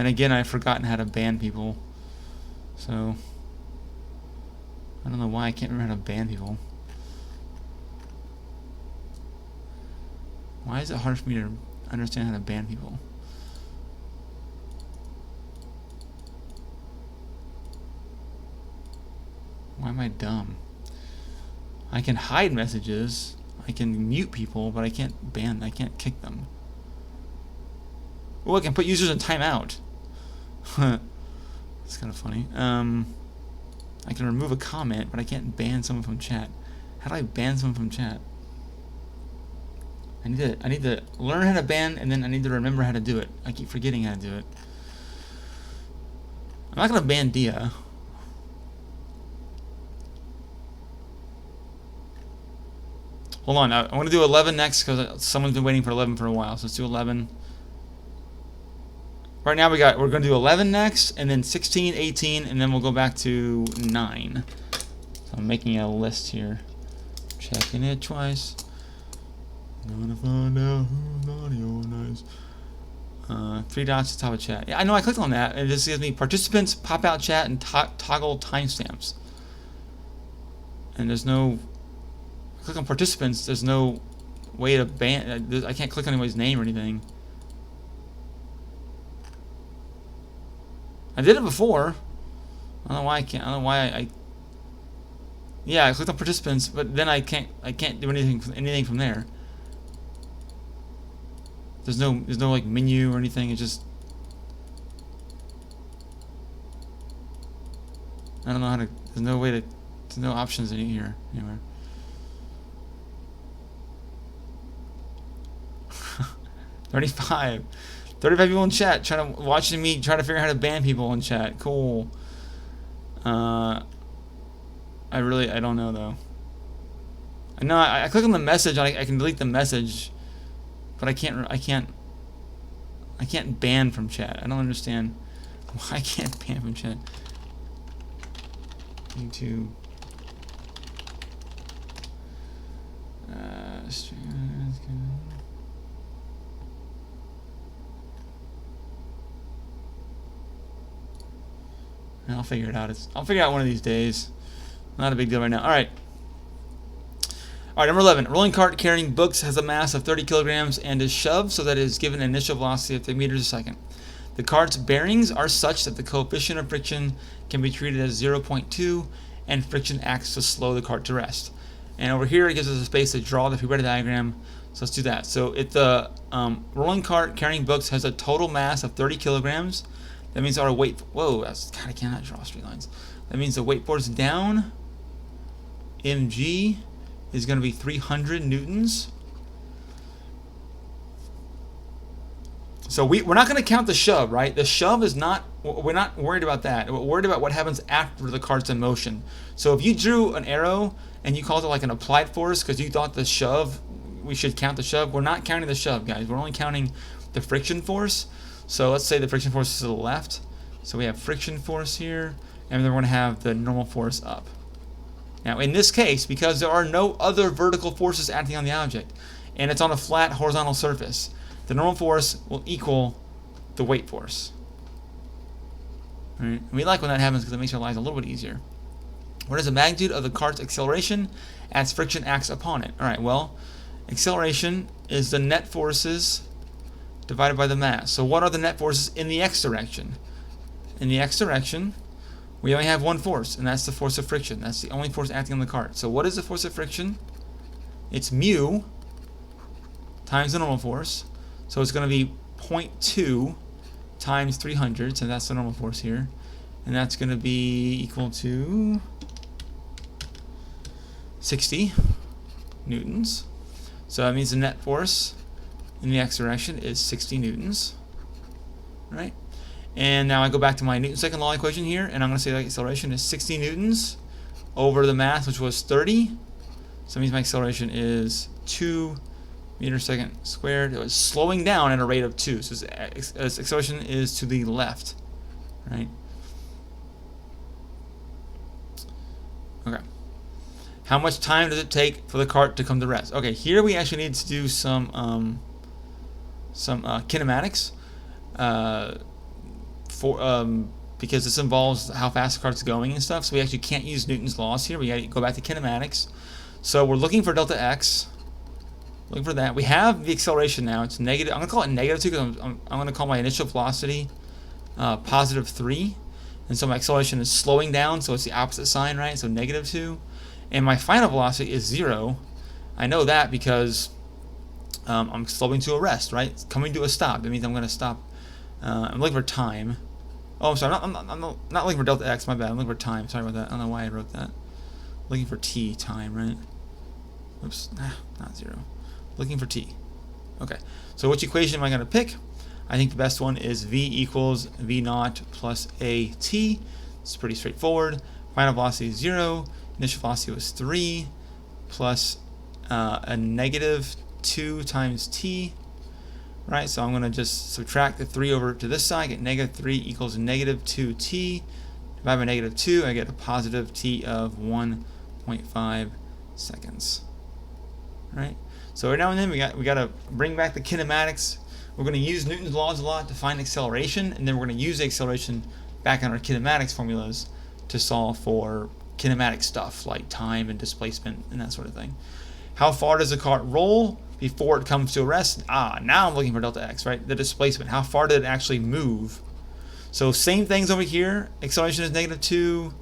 again, I've forgotten how to ban people. So I don't know why I can't remember how to ban people. Why is it hard for me to understand how to ban people? Why am I dumb? I can hide messages, I can mute people, but I can't ban, I can't kick them. Oh, I can put users in timeout. That's kind of funny. I can remove a comment, but I can't ban someone from chat. How do I ban someone from chat? I need to learn how to ban, and then I need to remember how to do it. I keep forgetting how to do it. I'm not gonna ban Dia. Hold on, I'm going to do 11 next because someone's been waiting for 11 for a while. So let's do 11. Right now we're going to do 11 next, and then 16, 18, and then we'll go back to 9. So I'm making a list here. Checking it twice. Gonna find out who's naughty or nice. 3 dots to top of chat. Yeah, I know I clicked on that, and it just gives me participants, pop out chat, and toggle timestamps. And there's no... click on participants, there's no way to ban. I can't click on anybody's name or anything. I did it before. I don't know why I can't. I don't know why I yeah, I clicked on participants, but then I can't do anything from there. There's no like menu or anything. It just, I don't know how to. There's no way to. There's no options in here anywhere. $35 people in chat watching me try to figure out how to ban people in chat. Cool. I don't know though. I know I click on the message and I can delete the message, but I can't ban from chat. I don't understand why I can't ban from chat. YouTube. I'll figure it out. I'll figure it out one of these days. Not a big deal right now. All right, number 11. A rolling cart carrying books has a mass of 30 kilograms and is shoved so that it is given an initial velocity of 3 meters a second. The cart's bearings are such that the coefficient of friction can be treated as 0.2, and friction acts to slow the cart to rest. And over here, it gives us a space to draw the Freebody diagram. So let's do that. So the rolling cart carrying books has a total mass of 30 kilograms. That means our weight. Whoa, God, I cannot draw straight lines. That means the weight force down, mg, is going to be 300 newtons. So we're not going to count the shove, right? The shove is not, we're not worried about that. We're worried about what happens after the cart's in motion. So if you drew an arrow and you called it like an applied force because you thought the shove, we should count the shove, we're not counting the shove, guys. We're only counting the friction force. So let's say the friction force is to the left. So we have friction force here, and then we're going to have the normal force up. Now in this case, because there are no other vertical forces acting on the object, and it's on a flat horizontal surface, the normal force will equal the weight force. All right? And we like when that happens because it makes our lives a little bit easier. What is the magnitude of the cart's acceleration as friction acts upon it? All right, well, acceleration is the net forces divided by the mass. So what are the net forces in the x direction? In the x direction, we only have one force, and that's the force of friction. That's the only force acting on the cart. So what is the force of friction? It's mu times the normal force. So it's going to be 0.2 times 300, so that's the normal force here. And that's going to be equal to 60 newtons. So that means the net force in the x direction is 60 newtons. Right? And now I go back to my Newton's second law equation here, and I'm going to say the acceleration is 60 newtons over the mass, which was 30. So that means my acceleration is 2 meters per second squared. It was slowing down at a rate of 2. So its acceleration is to the left. Right? Okay. How much time does it take for the cart to come to rest? Okay, here we actually need to do some kinematics. Because this involves how fast the cart's going and stuff, so we actually can't use Newton's laws here. We got to go back to kinematics. So we're looking for delta x. Looking for that. We have the acceleration now. It's negative. I'm going to call it negative 2 because I'm going to call my initial velocity positive 3. And so my acceleration is slowing down, so it's the opposite sign, right? So negative 2. And my final velocity is 0. I know that because I'm slowing to a rest, right? It's coming to a stop. That means I'm going to stop. I'm looking for time. Oh, I'm sorry. I'm not looking for delta x. My bad. I'm looking for time. Sorry about that. I don't know why I wrote that. Looking for t time, right? Oops. Not 0. Looking for t. Okay. So which equation am I going to pick? I think the best one is v equals v naught plus at. It's pretty straightforward. Final velocity is 0. Initial velocity was 3 plus a negative 2 times t. Right, so I'm going to just subtract the 3 over to this side, get negative 3 equals negative 2t. Divide by negative 2, I get a positive t of 1.5 seconds. Right, so every now and then we got to bring back the kinematics. We're going to use Newton's laws a lot to find acceleration, and then we're going to use the acceleration back on our kinematics formulas to solve for kinematic stuff like time and displacement and that sort of thing. How far does the cart roll before it comes to a rest? Now I'm looking for delta x, right? The displacement. How far did it actually move? So same things over here. Acceleration is negative 2.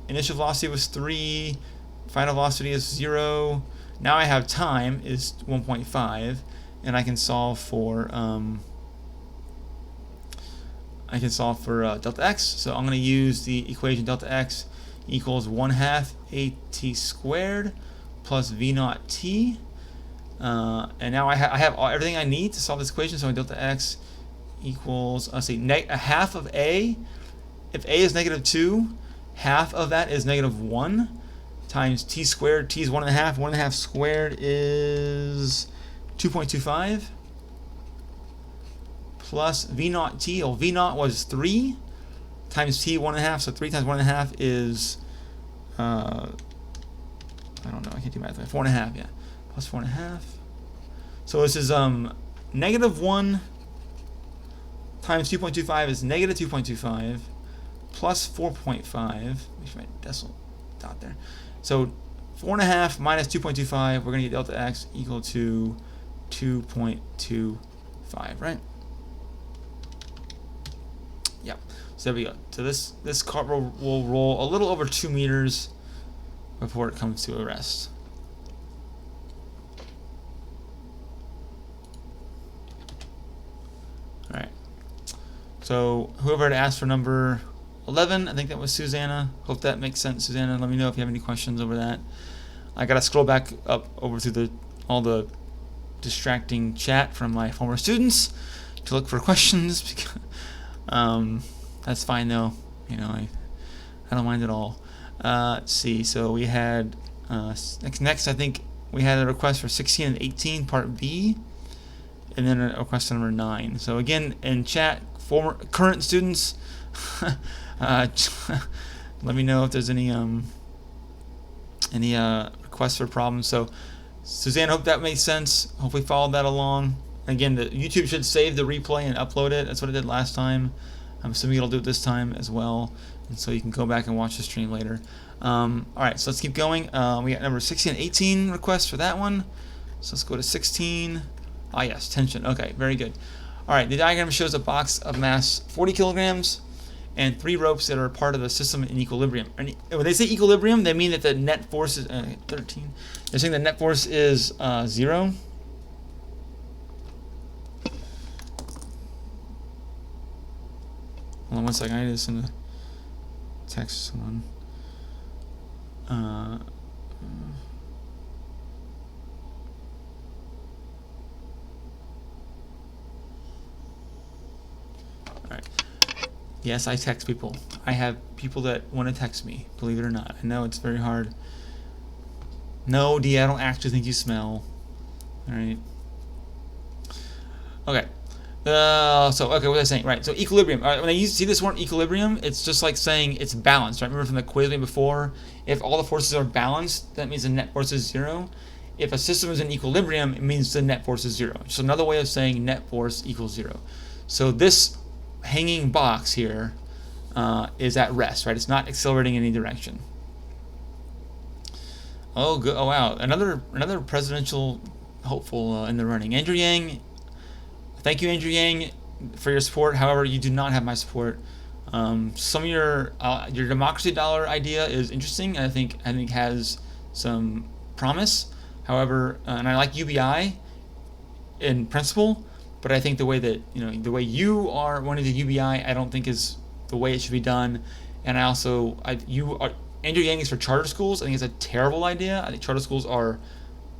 Initial velocity was 3. Final velocity is 0. Now I have time is 1.5, and I can solve for delta x. So I'm going to use the equation delta x equals 1/2 at squared plus v naught t. And now I have everything I need to solve this equation. So delta x equals, let's see, a half of a. If a is negative 2, half of that is negative 1 times t squared. T is 1.5. 1.5 squared is 2.25 plus v naught t. Well, v naught was 3 times t 1.5. So 3 times 1.5 is I don't know. I can't do math. 4.5. Yeah. Plus 4.5. So this is negative 1 times 2.25 is negative 2.25 plus 4.5. Make sure my decimal dot there. So 4.5 minus 2.25. We're going to get delta x equal to 2.25, right? Yep. So there we go. So this cart will roll a little over 2 meters before it comes to a rest. All right. So whoever had asked for number 11, I think that was Susanna. Hope that makes sense, Susanna. Let me know if you have any questions over that. I gotta scroll back up over through all the distracting chat from my former students to look for questions. That's fine though. I don't mind at all. Let's see. So we had next I think we had a request for 16 and 18 part B, and then a request number 9. So again, in chat, current students, let me know if there's any requests for problems. So Suzanne, hope that makes sense. Hopefully followed that along. Again, the YouTube should save the replay and upload it. That's what it did last time. I'm assuming it'll do it this time as well, and so you can go back and watch the stream later. Alright, so let's keep going. We got number 16 and 18 requests for that one. So let's go to 16. Ah yes, tension. Okay, very good. Alright, the diagram shows a box of mass 40 kilograms and 3 ropes that are part of the system in equilibrium. And when they say equilibrium, they mean that the net force is 13. They're saying the net force is 0. Hold on one second. I need to send a text to someone. Alright. Yes, I text people. I have people that want to text me, believe it or not. I know it's very hard. No, D, I don't actually think you smell. Alright. Okay. Okay, what was I saying? Right, so equilibrium. All right, when I see this word equilibrium, it's just like saying it's balanced, right? Remember from the quiz before, if all the forces are balanced, that means the net force is 0. If a system is in equilibrium, it means the net force is 0. So another way of saying net force equals 0. So this hanging box here is at rest, right? It's not accelerating in any direction. Oh, good. Oh, wow. Another presidential hopeful in the running. Andrew Yang. Thank you, Andrew Yang, for your support. However, you do not have my support. Some of your democracy dollar idea is interesting, and I think has some promise. However, and I like UBI in principle, but I think the way that the way you are wanting the UBI, I don't think is the way it should be done. And Andrew Yang is for charter schools. I think it's a terrible idea. I think charter schools are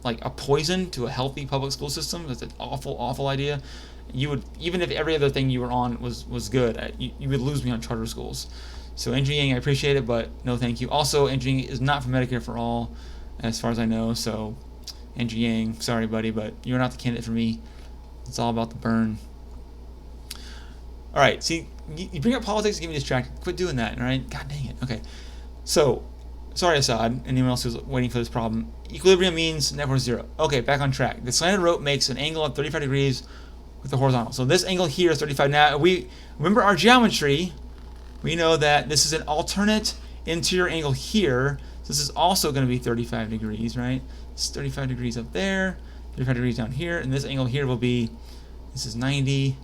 like a poison to a healthy public school system. That's an awful idea. You would, even if every other thing you were on was good, you would lose me on charter schools. So Andrew Yang, I appreciate it, but no thank you. Also, Andrew Yang is not for Medicare for All, as far as I know. So Andrew Yang, sorry buddy, but you're not the candidate for me. It's all about the burn. All right, see, you bring up politics and get me distracted. Quit doing that, all right? God dang it. Okay, so sorry, Assad. Anyone else who's waiting for this problem? Equilibrium means net force 0. Okay, back on track. The slanted rope makes an angle of 35 degrees with the horizontal. So this angle here is 35. Now, we remember our geometry. We know that this is an alternate interior angle here. So this is also going to be 35 degrees, right? It's 35 degrees up there, 35 degrees down here, and this angle here will be, this is 90.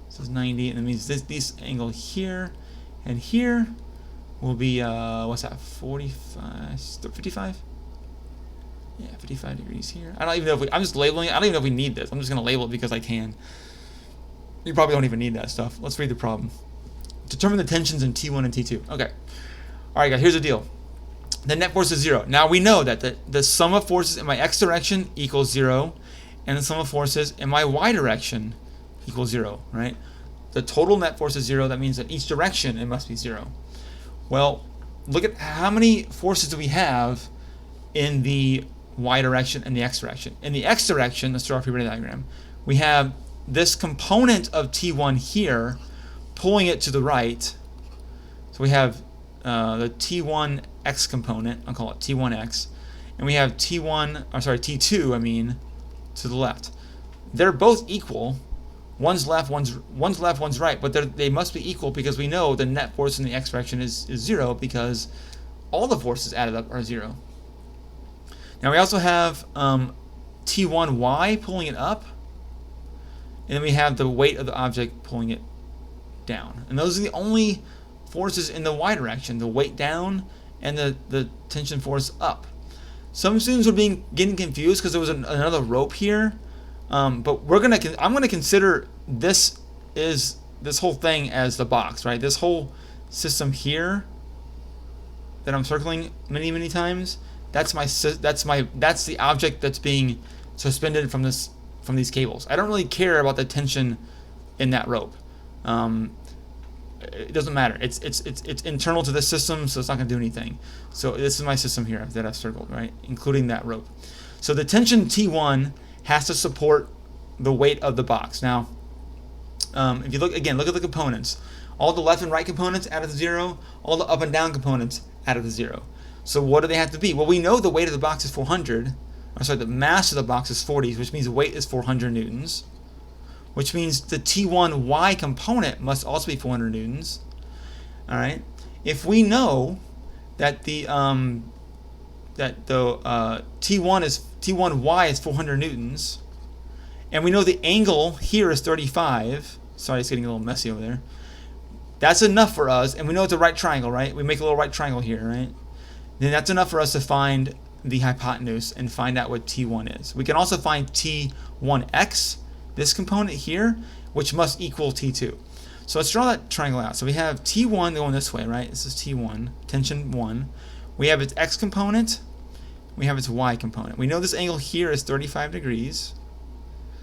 This is 90, and that means this angle here and here will be, what's that, 45, 55? Yeah, 55 degrees here. I don't even know if I'm just labeling it. I don't even know if we need this. I'm just going to label it because I can. You probably don't even need that stuff. Let's read the problem. Determine the tensions in T1 and T2. Okay. All right, guys, here's the deal. The net force is 0. Now, we know that the sum of forces in my x direction equals 0, and the sum of forces in my y direction equals 0, right? The total net force is 0. That means that each direction it must be 0. Well, look at how many forces do we have in the y direction and the x direction. In the x direction, let's draw a Freebody diagram. We have this component of T1 here pulling it to the right. So we have the T1x component, I'll call it T1x, and we have T2, I mean, to the left. They're both equal. One's left, one's right, but they must be equal because we know the net force in the x direction is 0 because all the forces added up are 0. Now we also have T1y pulling it up, and then we have the weight of the object pulling it down. And those are the only forces in the y direction, the weight down and the tension force up. Some students were getting confused because there was another rope here, but I'm gonna consider this whole thing as the box, right? This whole system here that I'm circling many times. That's the object that's being suspended from these cables. I don't really care about the tension in that rope. It doesn't matter. It's internal to this system, so it's not going to do anything. So this is my system here that I've circled, right, including that rope. So the tension T1 has to support the weight of the box. Now, if you look at the components. All the left and right components added to 0. All the up and down components added to 0. So what do they have to be? Well, we know the weight of the box is 400. The mass of the box is 40, which means the weight is 400 newtons. Which means the T1Y component must also be 400 newtons. All right. If we know that the T1Y is 400 newtons, and we know the angle here is 35. Sorry, it's getting a little messy over there. That's enough for us, and we know it's a right triangle, right? We make a little right triangle here, right? Then that's enough for us to find the hypotenuse and find out what T1 is. We can also find T1x, this component here, which must equal T2. So let's draw that triangle out. So we have T1 going this way, right? This is T1, tension 1. We have its x component. We have its y component. We know this angle here is 35 degrees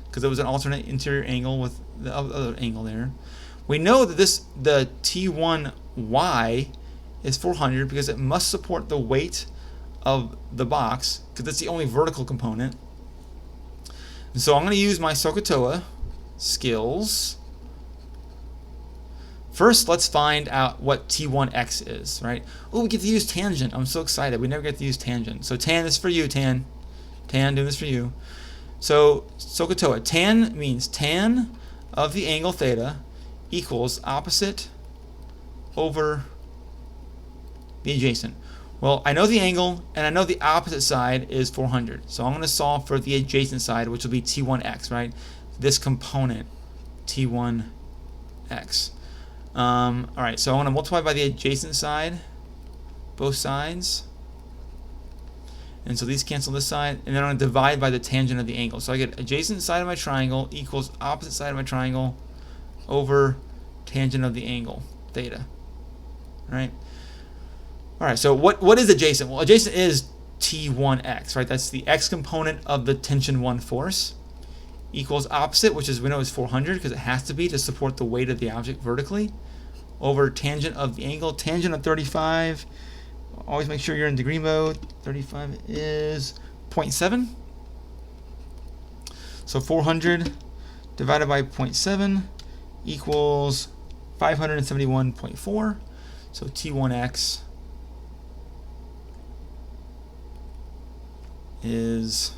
because it was an alternate interior angle with the other angle there. We know that the T1y is 400 because it must support the weight of the box because it's the only vertical component. And so I'm going to use my SOHCAHTOA skills. First, let's find out what T1x is, right? Oh, we get to use tangent. I'm so excited. We never get to use tangent. So tan is for you, Tan. Tan, doing this for you. So SOHCAHTOA. Tan means tan of the angle theta equals opposite over the adjacent. Well, I know the angle, and I know the opposite side is 400. So I'm going to solve for the adjacent side, which will be T1x, right? This component, T1x. All right, so I want to multiply by the adjacent side, both sides. And so these cancel this side, and then I'm going to divide by the tangent of the angle. So I get adjacent side of my triangle equals opposite side of my triangle over tangent of the angle, theta. All right? All right, so what is adjacent? Well, adjacent is T1x, right? That's the x component of the tension 1 force equals opposite, which is we know is 400 because it has to be to support the weight of the object vertically, over tangent of the angle. Tangent of 35, always make sure you're in degree mode. 35 is 0.7. So 400 divided by 0.7 equals 571.4. So T1x is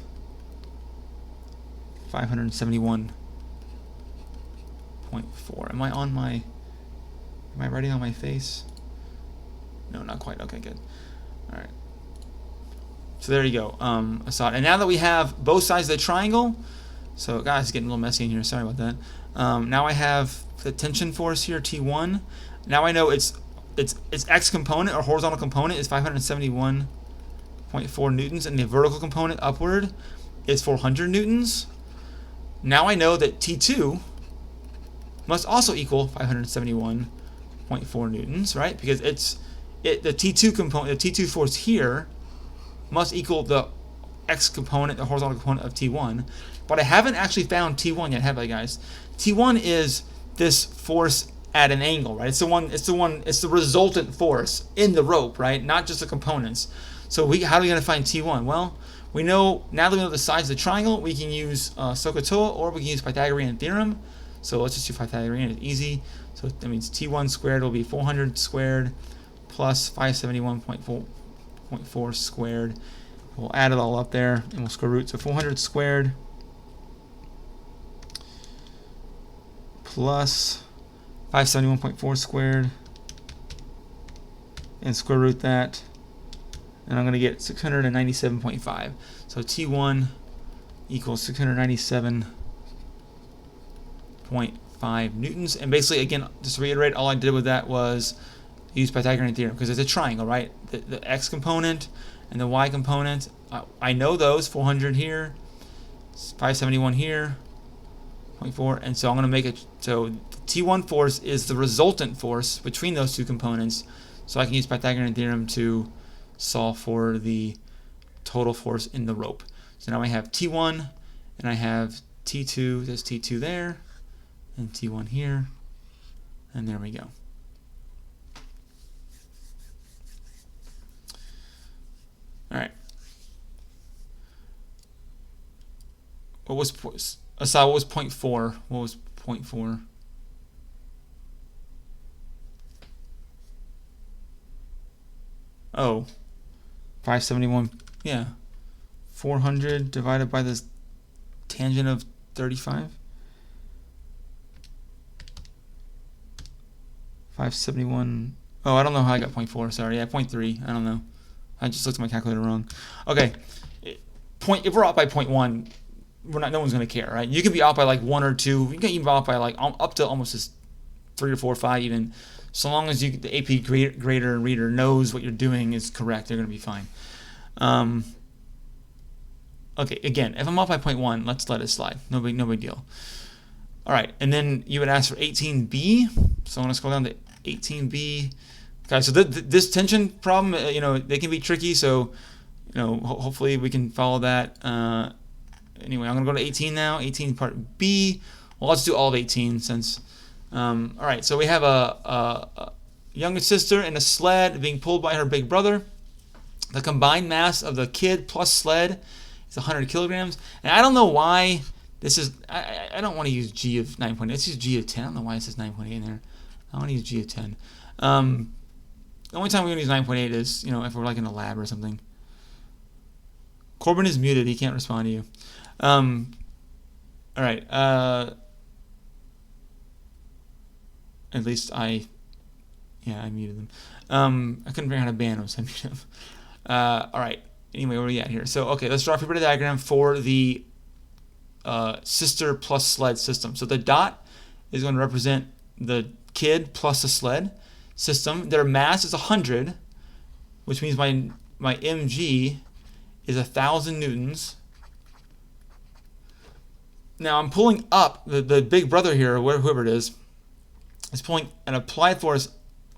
571.4. Am I writing on my face? No, not quite. Okay, good. All right. So there you go. I saw it. And now that we have both sides of the triangle, so guys, it's getting a little messy in here. Sorry about that. Now I have the tension force here, T1. Now I know its x component or horizontal component is 571.4 newtons, and the vertical component upward is 400 newtons. Now I know that T2 must also equal 571.4 newtons, right? Because the T2 component, the T2 force here, must equal the x component, the horizontal component of T1. But I haven't actually found T1 yet, have I, guys? T1 is this force at an angle, right? It's the resultant force in the rope, right? Not just the components. So how are we going to find T1? Well, we know, now that we know the sides of the triangle, we can use SOHCAHTOA, or we can use Pythagorean theorem. So let's just do Pythagorean, it's easy. So that means T1 squared will be 400 squared plus 571.4 squared. We'll add it all up there, and we'll square root. So 400 squared plus 571.4 squared, and square root that. And I'm going to get 697.5. So T1 equals 697.5 newtons. And basically, again, just to reiterate, all I did with that was use Pythagorean theorem because it's a triangle, right? The x component and the y component, I know those, 400 here, 571 here, 0.4. And so I'm going to make it so T1 force is the resultant force between those two components. So I can use Pythagorean theorem to solve for the total force in the rope. So now I have T1 and I have T2, there's T2 there, and T1 here, and there we go. All right. What was 0.4? What was 0.4? Oh, 571. Yeah, 400 divided by this tangent of 35. 571. Oh, I don't know how I got 0.4. Sorry, yeah, 0.3. I don't know. I just looked at my calculator wrong. Okay, if we're out by 0.1, no one's gonna care, right? You can be out by like 1 or 2. You can even be out by like up to almost 3 or 4 or 5 even. So long as the AP grader and reader knows what you're doing is correct, they're gonna be fine. Okay, again, if I'm off by 0.1, let's let it slide. No big deal. All right, and then you would ask for 18b. So I'm gonna scroll down to 18b. Okay, so this tension problem, they can be tricky. So, hopefully we can follow that. Anyway, I'm gonna go to 18 now. 18 part B. Well, let's do all of 18 since. All right, so we have a younger sister in a sled being pulled by her big brother. The combined mass of the kid plus sled is 100 kilograms. And I don't know why this is. I don't want to use G of 9.8. Let's use G of 10. I don't know why it says 9.8 in there. I want to use G of 10. The only time we're going to use 9.8 is, if we're like in a lab or something. Corbin is muted. He can't respond to you. All right. At least I muted them. I couldn't figure out how to ban them, so I muted them. All right. Anyway, where are we at here? So, okay, let's draw a Freebody diagram for the sister plus sled system. So the dot is going to represent the kid plus the sled system. Their mass is 100, which means my mg is 1,000 newtons. Now I'm pulling up the big brother here, whoever it is pulling an applied force.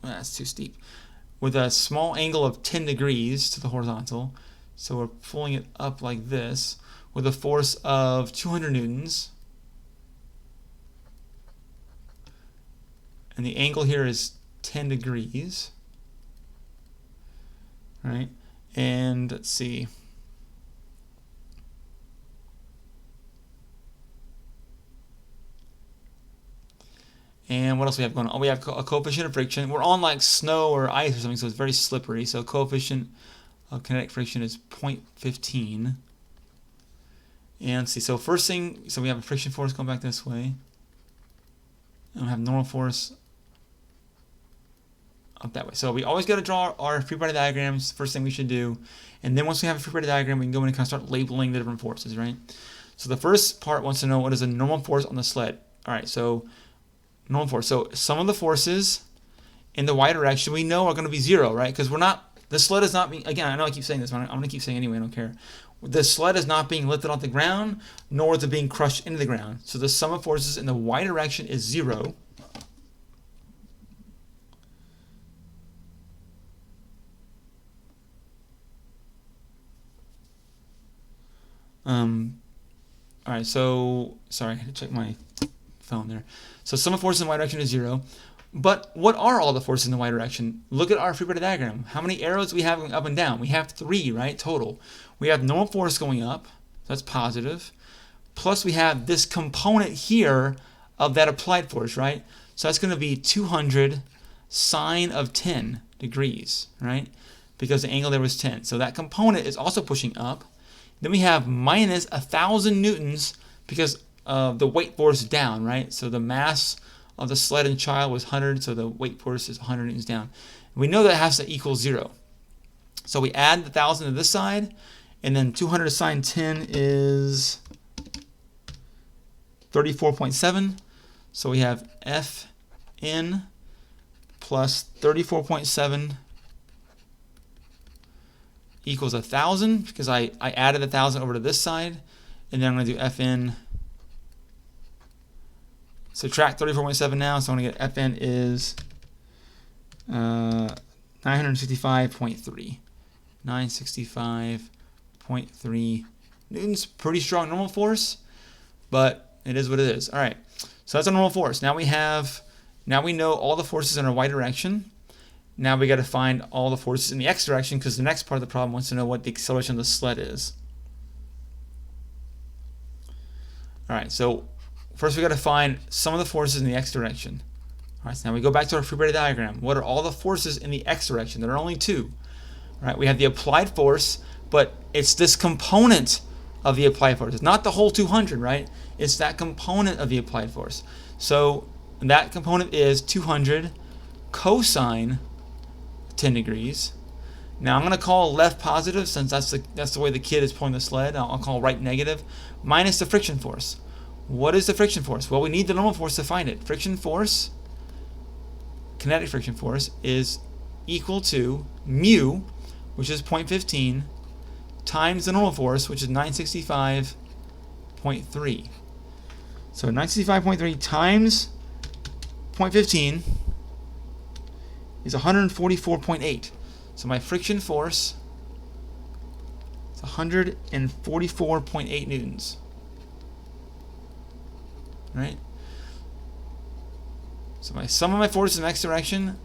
That's too steep. With a small angle of 10 degrees to the horizontal. So we're pulling it up like this with a force of 200 newtons. And the angle here is 10 degrees. All right. And let's see. And what else we have going on? Oh, we have a coefficient of friction. We're on like snow or ice or something, so it's very slippery. So coefficient of kinetic friction is 0.15. And let's see. So first thing, so we have a friction force going back this way. And we have normal force up that way. So we always got to draw our Freebody diagrams. First thing we should do. And then once we have a Freebody diagram, we can go in and kind of start labeling the different forces, right? So the first part wants to know what is a normal force on the sled. All right, so normal force. So some of the forces in the y direction we know are going to be 0, right? Because the sled is not being, again, I know I keep saying this, but I'm going to keep saying it anyway, I don't care. The sled is not being lifted off the ground, nor is it being crushed into the ground. So the sum of forces in the y direction is 0. All right, so, sorry, I had to check my phone there. So sum of forces in the y direction is 0. But what are all the forces in the y direction? Look at our Freebody diagram. How many arrows do we have going up and down? We have 3, right, total. We have normal force going up, so that's positive. Plus we have this component here of that applied force, right? So that's going to be 200 sine of 10 degrees, right? Because the angle there was 10. So that component is also pushing up. Then we have minus 1,000 newtons because of the weight force down, right? So the mass of the sled and child was 100, so the weight force is 100 newtons down. We know that has to equal 0. So we add the 1,000 to this side, and then 200 sine 10 is 34.7. So we have Fn plus 34.7 equals 1,000 because I added 1,000 over to this side, and then I'm going to do Fn. Subtract 34.7 now, so I'm going to get Fn is 965.3. 965.3 newtons. Pretty strong normal force. but it is what it is. All right, so that's a normal force. Now we know all the forces in our y direction. Now we got to find all the forces in the x direction, because the next part of the problem wants to know what the acceleration of the sled is. All right, so first we got to find some of the forces in the x direction. All right, so now we go back to our Freebody diagram. What are all the forces in the x direction? There are only two. All right, we have the applied force, but it's this component of the applied force. It's not the whole 200, right? It's that component of the applied force. So that component is 200 cosine 10 degrees. Now I'm going to call left positive, since that's the way the kid is pulling the sled. I'll call right negative, minus the friction force. What is the friction force? Well, we need the normal force to find it. Friction force, kinetic friction force, is equal to mu, which is 0.15, times the normal force, which is 965.3. So 965.3 times 0.15 is 144.8. So my friction force is 144.8 newtons. Right? So my sum of my forces in the x direction,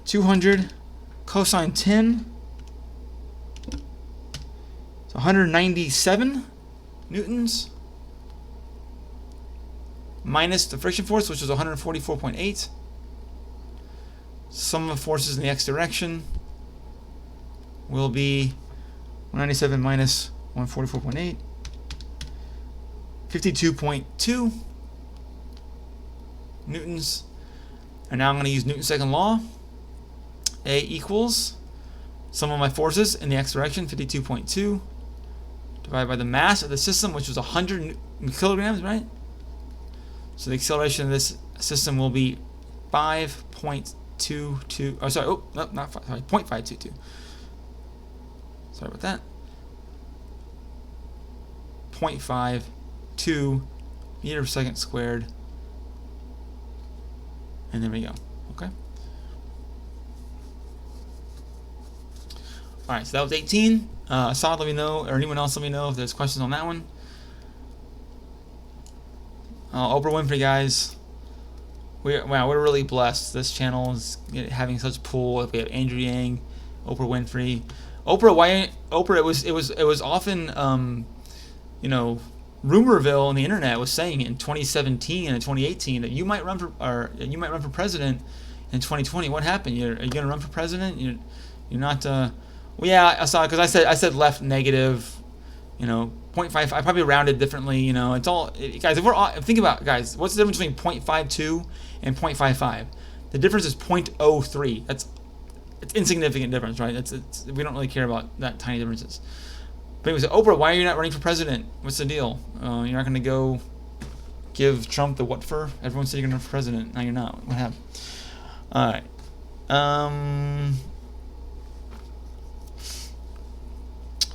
200 cosine 10, so 197 newtons, minus the friction force, which was 144.8. Sum of forces in the x direction will be 197 minus 144.8, 52.2 newtons. And now I'm going to use Newton's second law. A equals sum of my forces in the x direction, 52.2, divided by the mass of the system, which was 100 kilograms, right? So the acceleration of this system will be 5.22. Oh, sorry. Oh, no, not 5. Sorry, 0.522. Sorry about that. 0.52 meters per second squared. And there we go. Okay. All right, so that was 18. Assad, let me know, or anyone else, let me know if there's questions on that one. Oprah Winfrey, guys. We're really blessed. This channel is having such pull. We have Andrew Yang, Oprah Winfrey, Oprah. It was often, Rumorville on the internet was saying in 2017 and 2018 that you might run for president in 2020. What happened? Are you going to run for president? You're not. Well, yeah, I saw, because I said left negative. 0.5. I probably rounded differently. It's all, guys. Think about, guys. What's the difference between 0.52 and 0.55? The difference is 0.03. It's insignificant difference, right? We don't really care about that tiny differences. But anyway, so Oprah, why are you not running for president? What's the deal? You're not going to go give Trump the what for? Everyone said you're going to run for president. Now you're not. What happened? All right.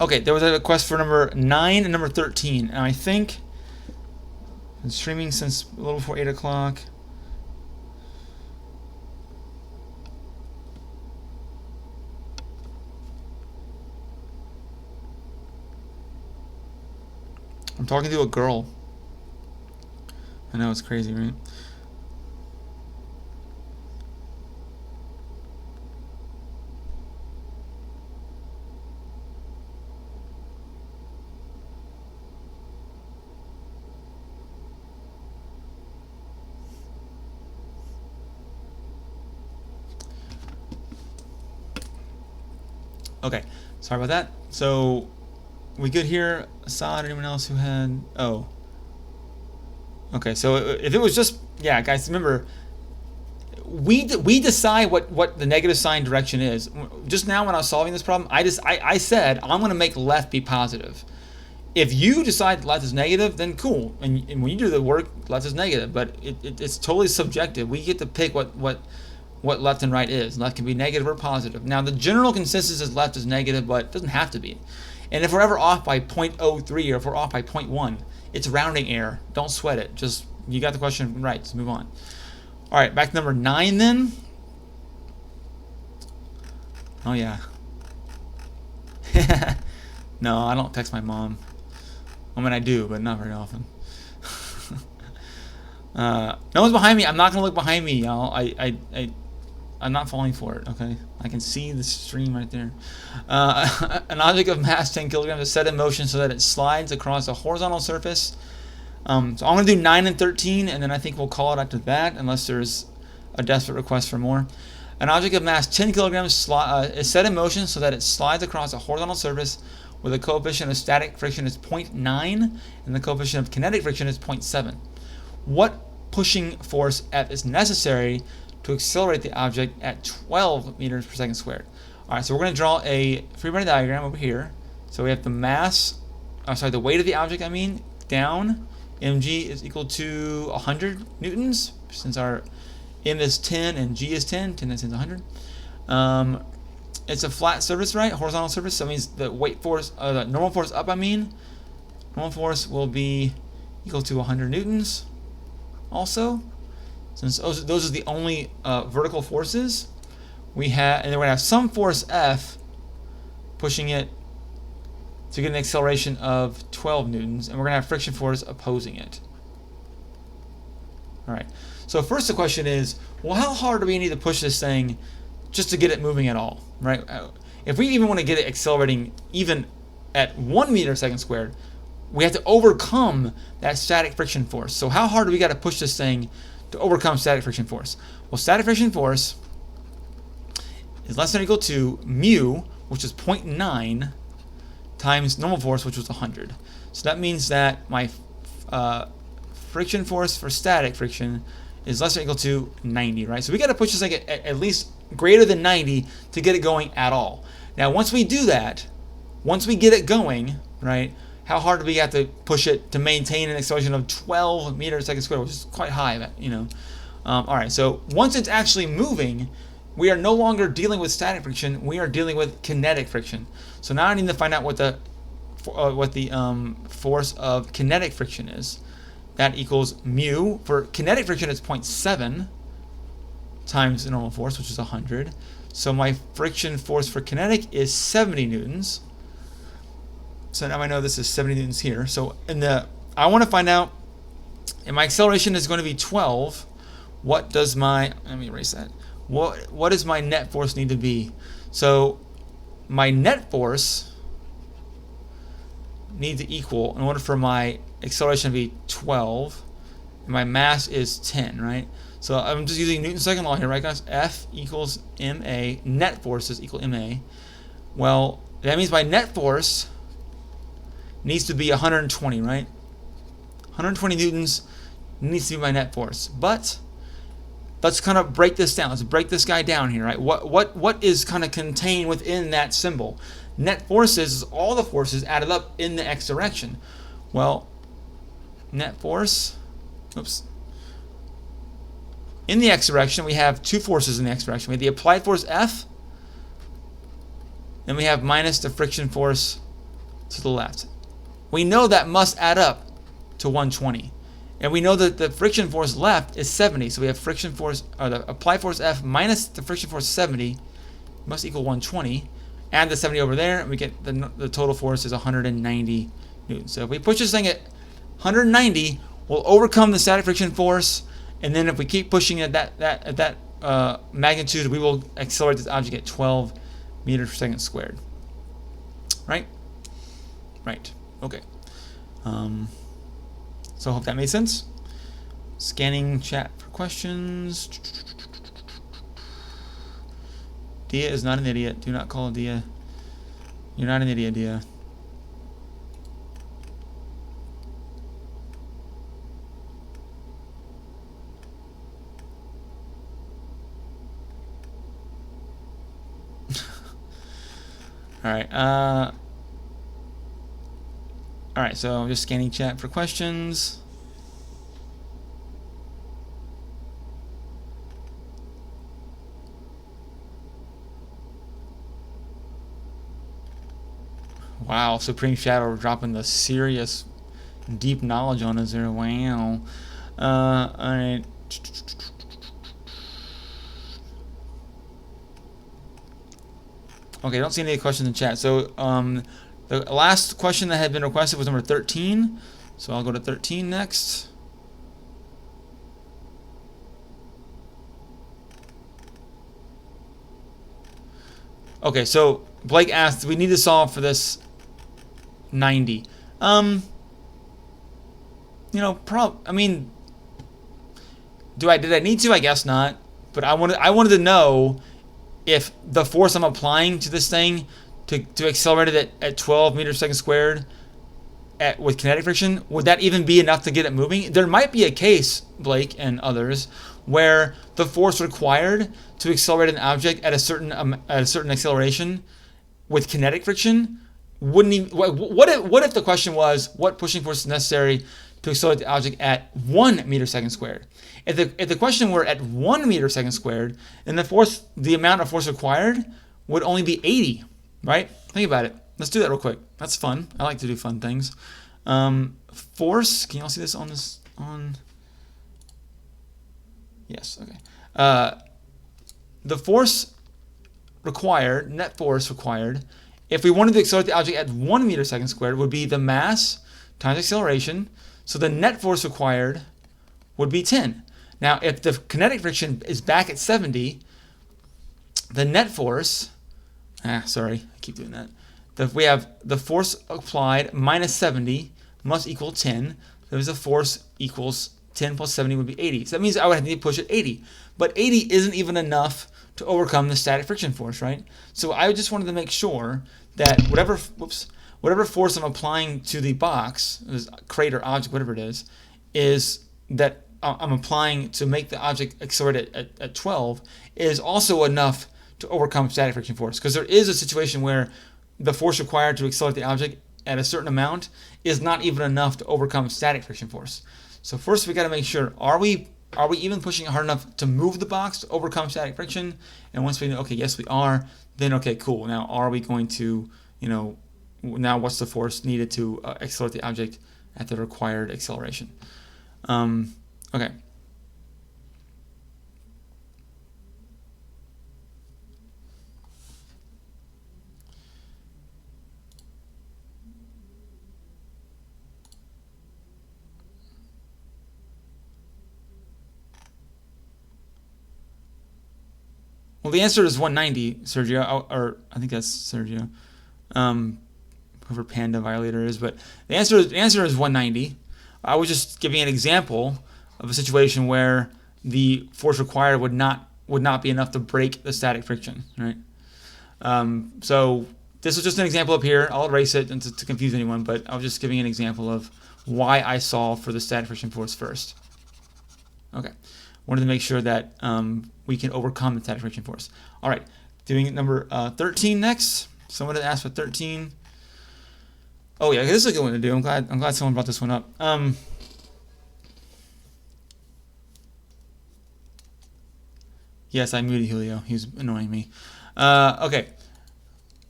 Okay, there was a request for number 9 and number 13. And I think I'm streaming since a little before 8 o'clock. I'm talking to a girl. I know, it's crazy, right? Okay, sorry about that. So, we good here? Assad, anyone else who had... Oh. Okay, so if it was just... Yeah, guys, remember, we decide what the negative sign direction is. Just now when I was solving this problem, I said, I'm going to make left be positive. If you decide left is negative, then cool. And when you do the work, left is negative. But it's totally subjective. We get to pick what left and right is. Left can be negative or positive. Now, the general consensus is left is negative, but it doesn't have to be. And if we're ever off by 0.03 or if we're off by 0.1, it's rounding error. Don't sweat it. Just, you got the question right. Let's move on. All right, back to number 9 then. Oh, yeah. No, I don't text my mom. I mean, I do, but not very often. No one's behind me. I'm not gonna look behind me, y'all. I'm not falling for it. Okay, I can see the stream right there. An object of mass 10 kilograms is set in motion so that it slides across a horizontal surface. So I'm gonna do 9 and 13, and then I think we'll call it after that, unless there's a desperate request for more. An object of mass 10 kilograms is set in motion so that it slides across a horizontal surface where the coefficient of static friction is 0.9 and the coefficient of kinetic friction is 0.7. What pushing force F is necessary to accelerate the object at 12 meters per second squared? All right, so we're going to draw a Freebody diagram over here. So we have the mass, the weight of the object, down. Mg is equal to 100 newtons, since our M is 10 and G is 10. 10 and 10 is 100. It's a flat surface, right? Horizontal surface. So that means the weight force, the normal force up, normal force will be equal to 100 newtons. Also, since those are the only vertical forces we have, and then we're gonna have some force F pushing it to get an acceleration of 12 newtons, and we're gonna have friction force opposing it. All right. So first the question is, well, how hard do we need to push this thing just to get it moving at all, right? If we even want to get it accelerating even at 1 meter per second squared, we have to overcome that static friction force. So how hard do we got to push this thing to overcome static friction force? Well, static friction force is less than or equal to mu, which is 0.9, times normal force, which was 100. So that means that my friction force for static friction is less than or equal to 90, right? So we got to push this thing at least greater than 90 to get it going at all. Now, once we do that, once we get it going, right, how hard do we have to push it to maintain an acceleration of 12 meters per second squared, which is quite high, all right, so once it's actually moving, we are no longer dealing with static friction. We are dealing with kinetic friction. So now I need to find out what the force of kinetic friction is. That equals mu. For kinetic friction, it's 0.7 times the normal force, which is 100. So my friction force for kinetic is 70 newtons. So now I know this is 70 newtons here. So I want to find out if my acceleration is going to be 12. What does let me erase that. What does my net force need to be? So my net force needs to equal, in order for my acceleration to be 12, and my mass is 10, right? So I'm just using Newton's second law here, right, guys? F equals ma. Net force is equal ma. Well, that means my net force needs to be 120, right? 120 newtons needs to be my net force. But let's kind of break this down. Let's break this guy down here, right? What is kind of contained within that symbol? Net forces is all the forces added up in the x direction. Well, net force, in the x direction, we have two forces in the x direction. We have the applied force F, and we have minus the friction force to the left. We know that must add up to 120. And we know that the friction force left is 70. So we have friction force, or the applied force F minus the friction force 70 must equal 120. Add the 70 over there, and we get the total force is 190 newtons. So if we push this thing at 190, we'll overcome the static friction force. And then if we keep pushing at that magnitude, we will accelerate this object at 12 meters per second squared. Right? Right. Okay. So I hope that made sense. Scanning chat for questions. Dia is not an idiot. Do not call Dia. You're not an idiot, Dia. All right, so I'm just scanning chat for questions. Wow, Supreme Shadow dropping the serious, deep knowledge on us there. Wow. All right. Okay, I don't see any questions in chat. So, The last question that had been requested was number 13. So I'll go to 13 next. Okay, so Blake asked, we need to solve for this 90. I mean, did I need to? I guess not. But I wanted to know if the force I'm applying to this thing to accelerate it at 12 meters per second squared with kinetic friction, would that even be enough to get it moving? There might be a case, Blake and others, where the force required to accelerate an object at a certain acceleration with kinetic friction wouldn't even. What if the question was what pushing force is necessary to accelerate the object at 1 meter second squared? If the question were at 1 meter second squared, then the amount of force required would only be 80, right? Think about it. Let's do that real quick. That's fun. I like to do fun things. Force. Can you all see this on? Yes. Okay. The force required, net force required, if we wanted to accelerate the object at 1 meter second squared, would be the mass times acceleration. So the net force required would be 10. Now, if the kinetic friction is back at 70, the net force, sorry, I keep doing that. We have the force applied minus 70 must equal 10. So the force equals 10 plus 70 would be 80. So that means I would have to push at 80. But 80 isn't even enough to overcome the static friction force, right? So I just wanted to make sure that whatever force I'm applying to the box, this crate or object, whatever it is that I'm applying to make the object accelerate at 12 is also enough to overcome static friction force. Because there is a situation where the force required to accelerate the object at a certain amount is not even enough to overcome static friction force. So first we got to make sure, are we even pushing hard enough to move the box to overcome static friction? And once we know, okay, yes we are, then okay, cool. Now are we going to, now what's the force needed to accelerate the object at the required acceleration? Okay. Well, the answer is 190, Sergio, or I think that's Sergio, whoever Panda Violator is. But the answer is 190. I was just giving an example of a situation where the force required would not be enough to break the static friction, right? So this is just an example up here. I'll erase it to confuse anyone, but I was just giving an example of why I solved for the static friction force first. Okay. Wanted to make sure that we can overcome the static friction force. All right, doing number 13 next. Someone had asked for 13. Oh yeah, this is a good one to do. I'm glad someone brought this one up. Yes, I muted Julio. He was annoying me. Okay.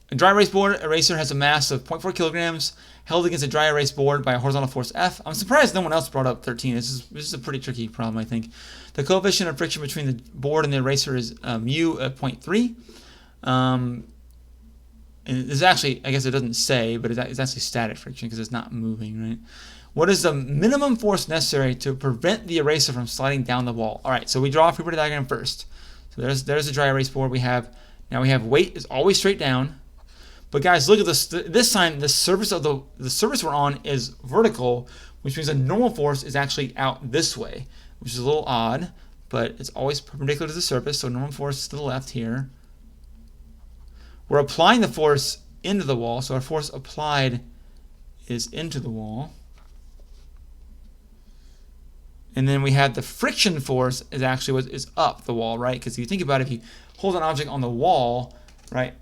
A dry erase board eraser has a mass of 0.4 kilograms held against a dry erase board by a horizontal force F. I'm surprised no one else brought up 13. This is a pretty tricky problem, I think. The coefficient of friction between the board and the eraser is mu at 0.3. And it's actually, I guess it doesn't say, but it's actually static friction because it's not moving, right? What is the minimum force necessary to prevent the eraser from sliding down the wall? All right, so we draw a Freebody diagram first. So there's the dry erase board. Now we have weight is always straight down. But guys, look at this. This time, the surface we're on is vertical, which means a normal force is actually out this way, which is a little odd, but it's always perpendicular to the surface. So normal force is to the left here. We're applying the force into the wall, so our force applied is into the wall. And then we have the friction force is actually what is up the wall, right? Because if you think about it, if you hold an object on the wall, right,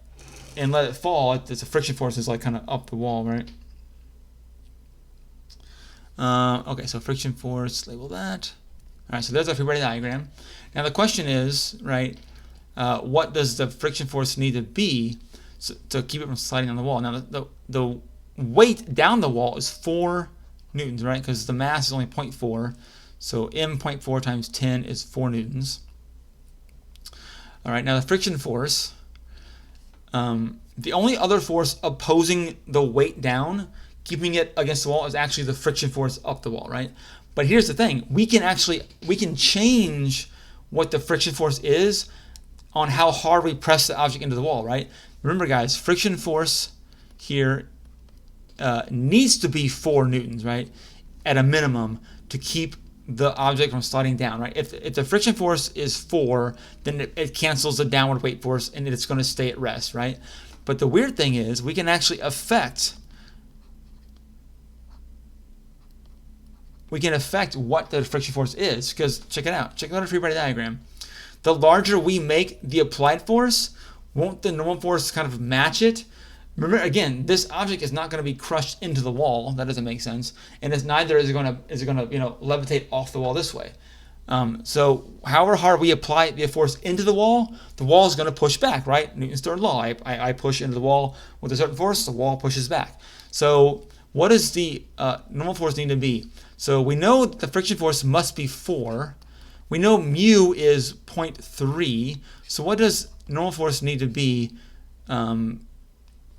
and let it fall, it's a friction force is like kind of up the wall, right? Okay, so friction force, label that. All right, so there's our Freebody diagram. Now the question is, right, what does the friction force need to be to keep it from sliding on the wall? Now the weight down the wall is 4 newtons, right? Because the mass is only 0.4. So m.4 times 10 is 4 newtons. All right, now the friction force, The only other force opposing the weight down, keeping it against the wall, is actually the friction force up the wall, right? But here's the thing: we can change what the friction force is on how hard we press the object into the wall, right? Remember, guys, friction force here needs to be 4 newtons, right, at a minimum, to keep the object from sliding down, right? If the friction force is 4, then it cancels the downward weight force and it's going to stay at rest, right? But the weird thing is we can actually affect what the friction force is, because check it out. Check out a Freebody diagram. The larger we make the applied force, won't the normal force kind of match it? Remember, again, this object is not going to be crushed into the wall. That doesn't make sense. And it's neither is it going to levitate off the wall this way. So however hard we apply the force into the wall is going to push back, right? Newton's third law. I push into the wall with a certain force, the wall pushes back. So what does the normal force need to be? So we know that the friction force must be 4. We know mu is 0.3. So what does normal force need to be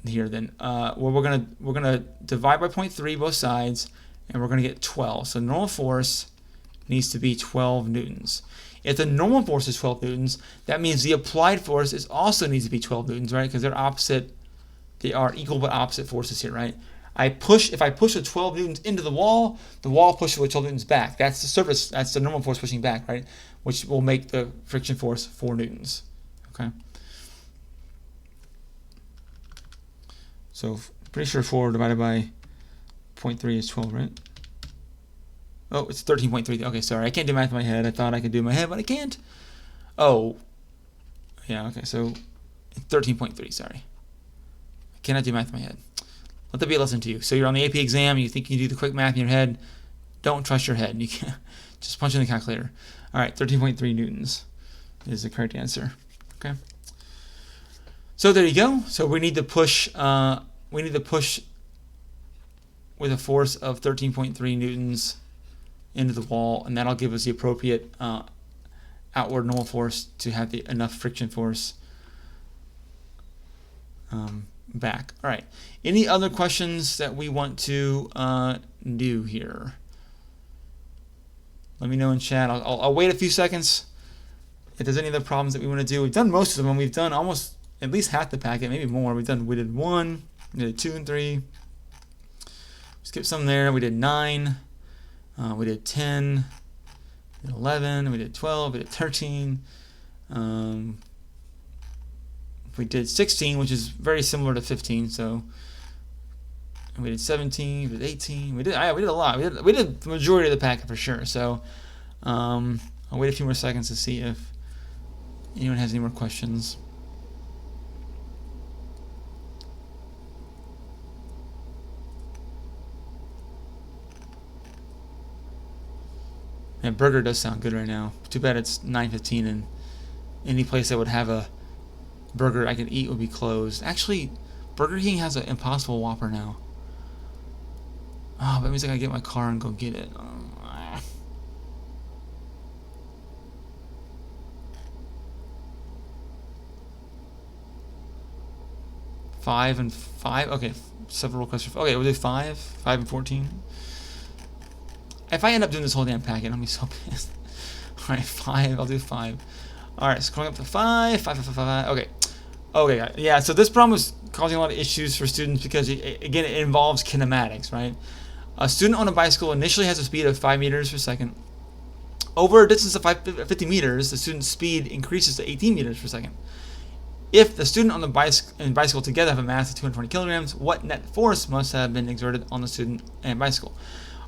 here then? Well, we're gonna divide by 0.3 both sides, and we're gonna get 12. So normal force needs to be 12 newtons. If the normal force is 12 newtons, that means the applied force also needs to be 12 newtons, right? Because they are equal but opposite forces here, right? If I push with 12 newtons into the wall pushes with 12 newtons back. That's the surface, that's the normal force pushing back, right? Which will make the friction force 4 newtons, okay? So pretty sure 4 divided by 0.3 is 12, right? Oh, it's 13.3. Okay, sorry, I can't do math in my head. I thought I could do in my head, but I can't. Oh, yeah, okay, so 13.3, sorry. I cannot do math in my head. Let that be a lesson to you. So you're on the AP exam, you think you can do the quick math in your head. Don't trust your head. You can't. Just punch in the calculator. All right, 13.3 newtons is the correct answer. Okay. So there you go. So we need to push. With a force of 13.3 newtons into the wall, and that'll give us the appropriate outward normal force to have enough friction force back. All right. Any other questions that we want to do here? Let me know in chat. I'll wait a few seconds. If there's any other problems that we want to do, we've done most of them. We've done almost at least half the packet, maybe more. We did 1, we did 2 and 3. Skip some there. We did 9. We did 10. We did 11. We did 12. We did 13. We did 16, which is very similar to 15. So we did 17. We did 18. We did a lot. We did the majority of the packet for sure. So I'll wait a few more seconds to see if anyone has any more questions. Man, burger does sound good right now. Too bad it's 9:15 and any place that would have a burger I could eat would be closed. Actually, Burger King has an Impossible Whopper now. Oh, that means I gotta get my car and go get it. 5 and 5. Okay, several requests. Okay, we'll do 5 and 14. If I end up doing this whole damn packet, I'll be so pissed. Alright, 5. I'll do 5. Alright, scrolling up to 5. 5. Okay. Okay, yeah, so this problem is causing a lot of issues for students because, it involves kinematics, right? A student on a bicycle initially has a speed of 5 meters per second. Over a distance of 50 meters, the student's speed increases to 18 meters per second. If the student on the bicycle together have a mass of 220 kilograms, what net force must have been exerted on the student and bicycle?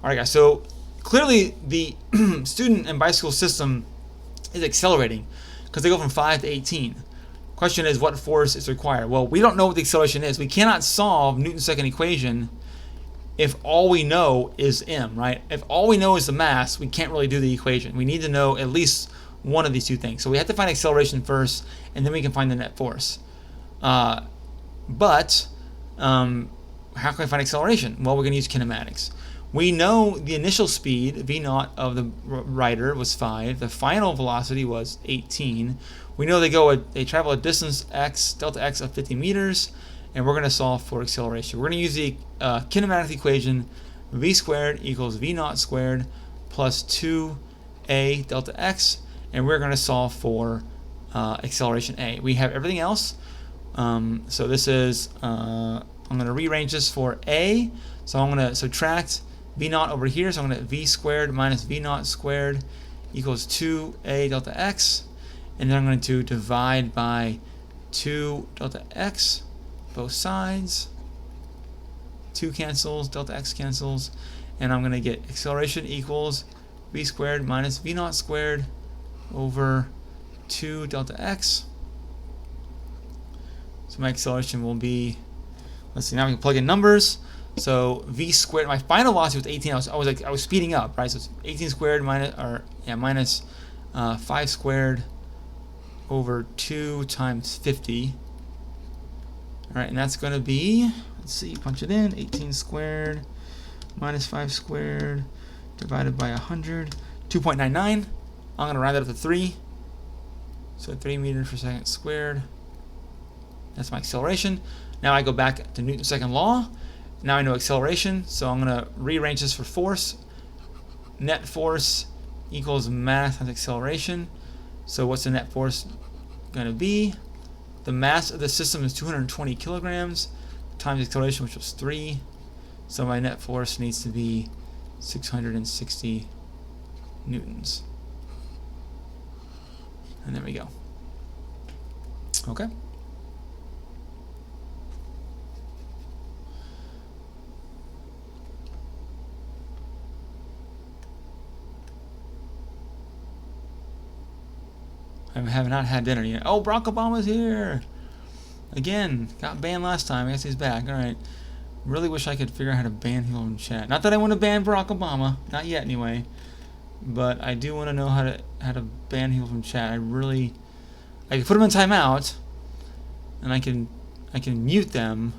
Alright, guys, so clearly the student and bicycle system is accelerating because they go from 5 to 18. Question is, what force is required? Well, we don't know what the acceleration is. We cannot solve Newton's second equation if all we know is m, right? If all we know is the mass, we can't really do the equation. We need to know at least one of these two things. So we have to find acceleration first, and then we can find the net force. How can I find acceleration? Well, we're going to use kinematics. We know the initial speed, v naught, of the rider was 5. The final velocity was 18. we know they travel a distance x, delta x of 50 meters, and we're going to solve for acceleration. We're going to use the kinematic equation v squared equals v naught squared plus 2a delta x, and we're going to solve for acceleration a. We have everything else. So this is, I'm going to rearrange this for a. So I'm going to subtract v naught over here. So I'm going to v squared minus v naught squared equals 2a delta x. And then I'm going to divide by 2 delta x, both sides. 2 cancels, delta x cancels. And I'm going to get acceleration equals v squared minus v naught squared over 2 delta x. So my acceleration will be, let's see, now we can plug in numbers. So v squared, my final velocity was 18. I was speeding up, right? So it's 18 squared minus 5 squared over 2 times 50. All right, and that's going to be, let's see, punch it in, 18 squared minus 5 squared divided by 100, 2.99. I'm going to round it up to 3. So 3 meters per second squared. That's my acceleration. Now I go back to Newton's second law. Now I know acceleration, so I'm going to rearrange this for force. Net force equals mass times acceleration. So what's the net force going to be? The mass of the system is 220 kilograms times acceleration, which was 3. So my net force needs to be 660 newtons. And there we go. Okay. I have not had dinner yet. Oh, Barack Obama's here! Again, got banned last time. I guess he's back. Alright. Really wish I could figure out how to ban people in chat. Not that I want to ban Barack Obama. Not yet, anyway. But I do want to know how to ban people from chat. I can put them in timeout, and I can mute them,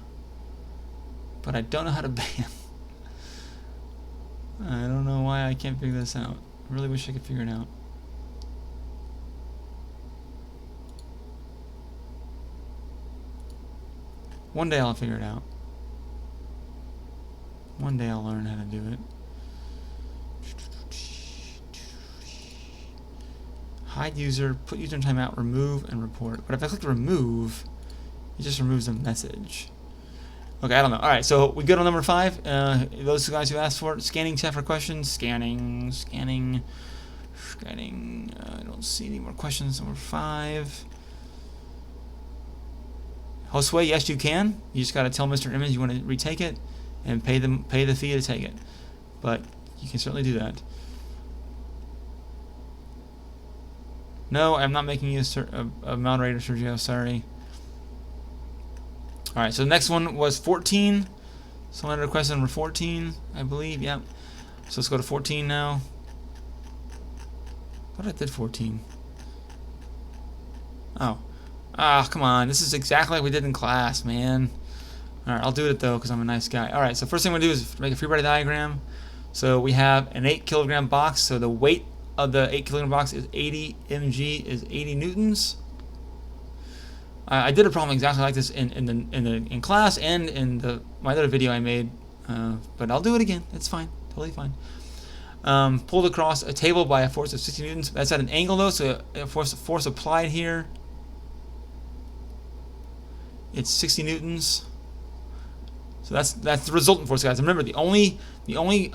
but I don't know how to ban. I don't know why I can't figure this out. I really wish I could figure it out. One day I'll figure it out. One day I'll learn how to do it. Hide user, put user in timeout, remove, and report. But if I click remove, it just removes the message. Okay, I don't know. Alright, so we go to number 5. Those guys who asked for it, scanning chat for questions. Scanning. I don't see any more questions. Number 5. Josue, yes, you can. You just got to tell Mr. Emmons you want to retake it and pay the fee to take it. But you can certainly do that. No, I'm not making you a moderator, Sergio. Sorry. All right, so the next one was 14. Someone had a question number 14, I believe. Yep. So let's go to 14 now. I thought I did 14. Oh. Ah, come on. This is exactly like we did in class, man. All right, I'll do it though because I'm a nice guy. All right, so first thing we're going to do is make a Freebody diagram. So we have an 8 kilogram box. So the weight of the 8 kilogram box is 80 mg, is 80 newtons. I did a problem exactly like this in class and in my other video I made, but I'll do it again. It's fine, totally fine. Pulled across a table by a force of 60 newtons. That's at an angle though, so a force applied here. It's 60 newtons. So that's the resultant force, guys. Remember, we only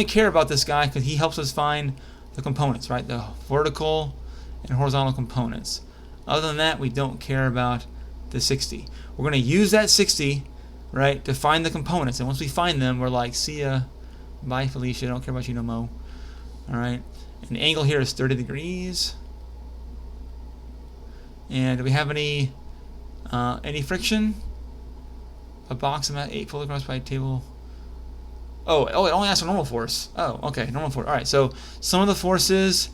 care about this guy because he helps us find the components, right? The vertical and horizontal components. Other than that, we don't care about the 60. We're going to use that 60, right, to find the components. And once we find them, we're like, see ya, bye, Felicia. Don't care about you no more. All right. And the angle here is 30 degrees. And do we have any friction? A box about 8 pulled across by a table. Oh, it only asks for normal force. Oh, okay, normal force. All right, so some of the forces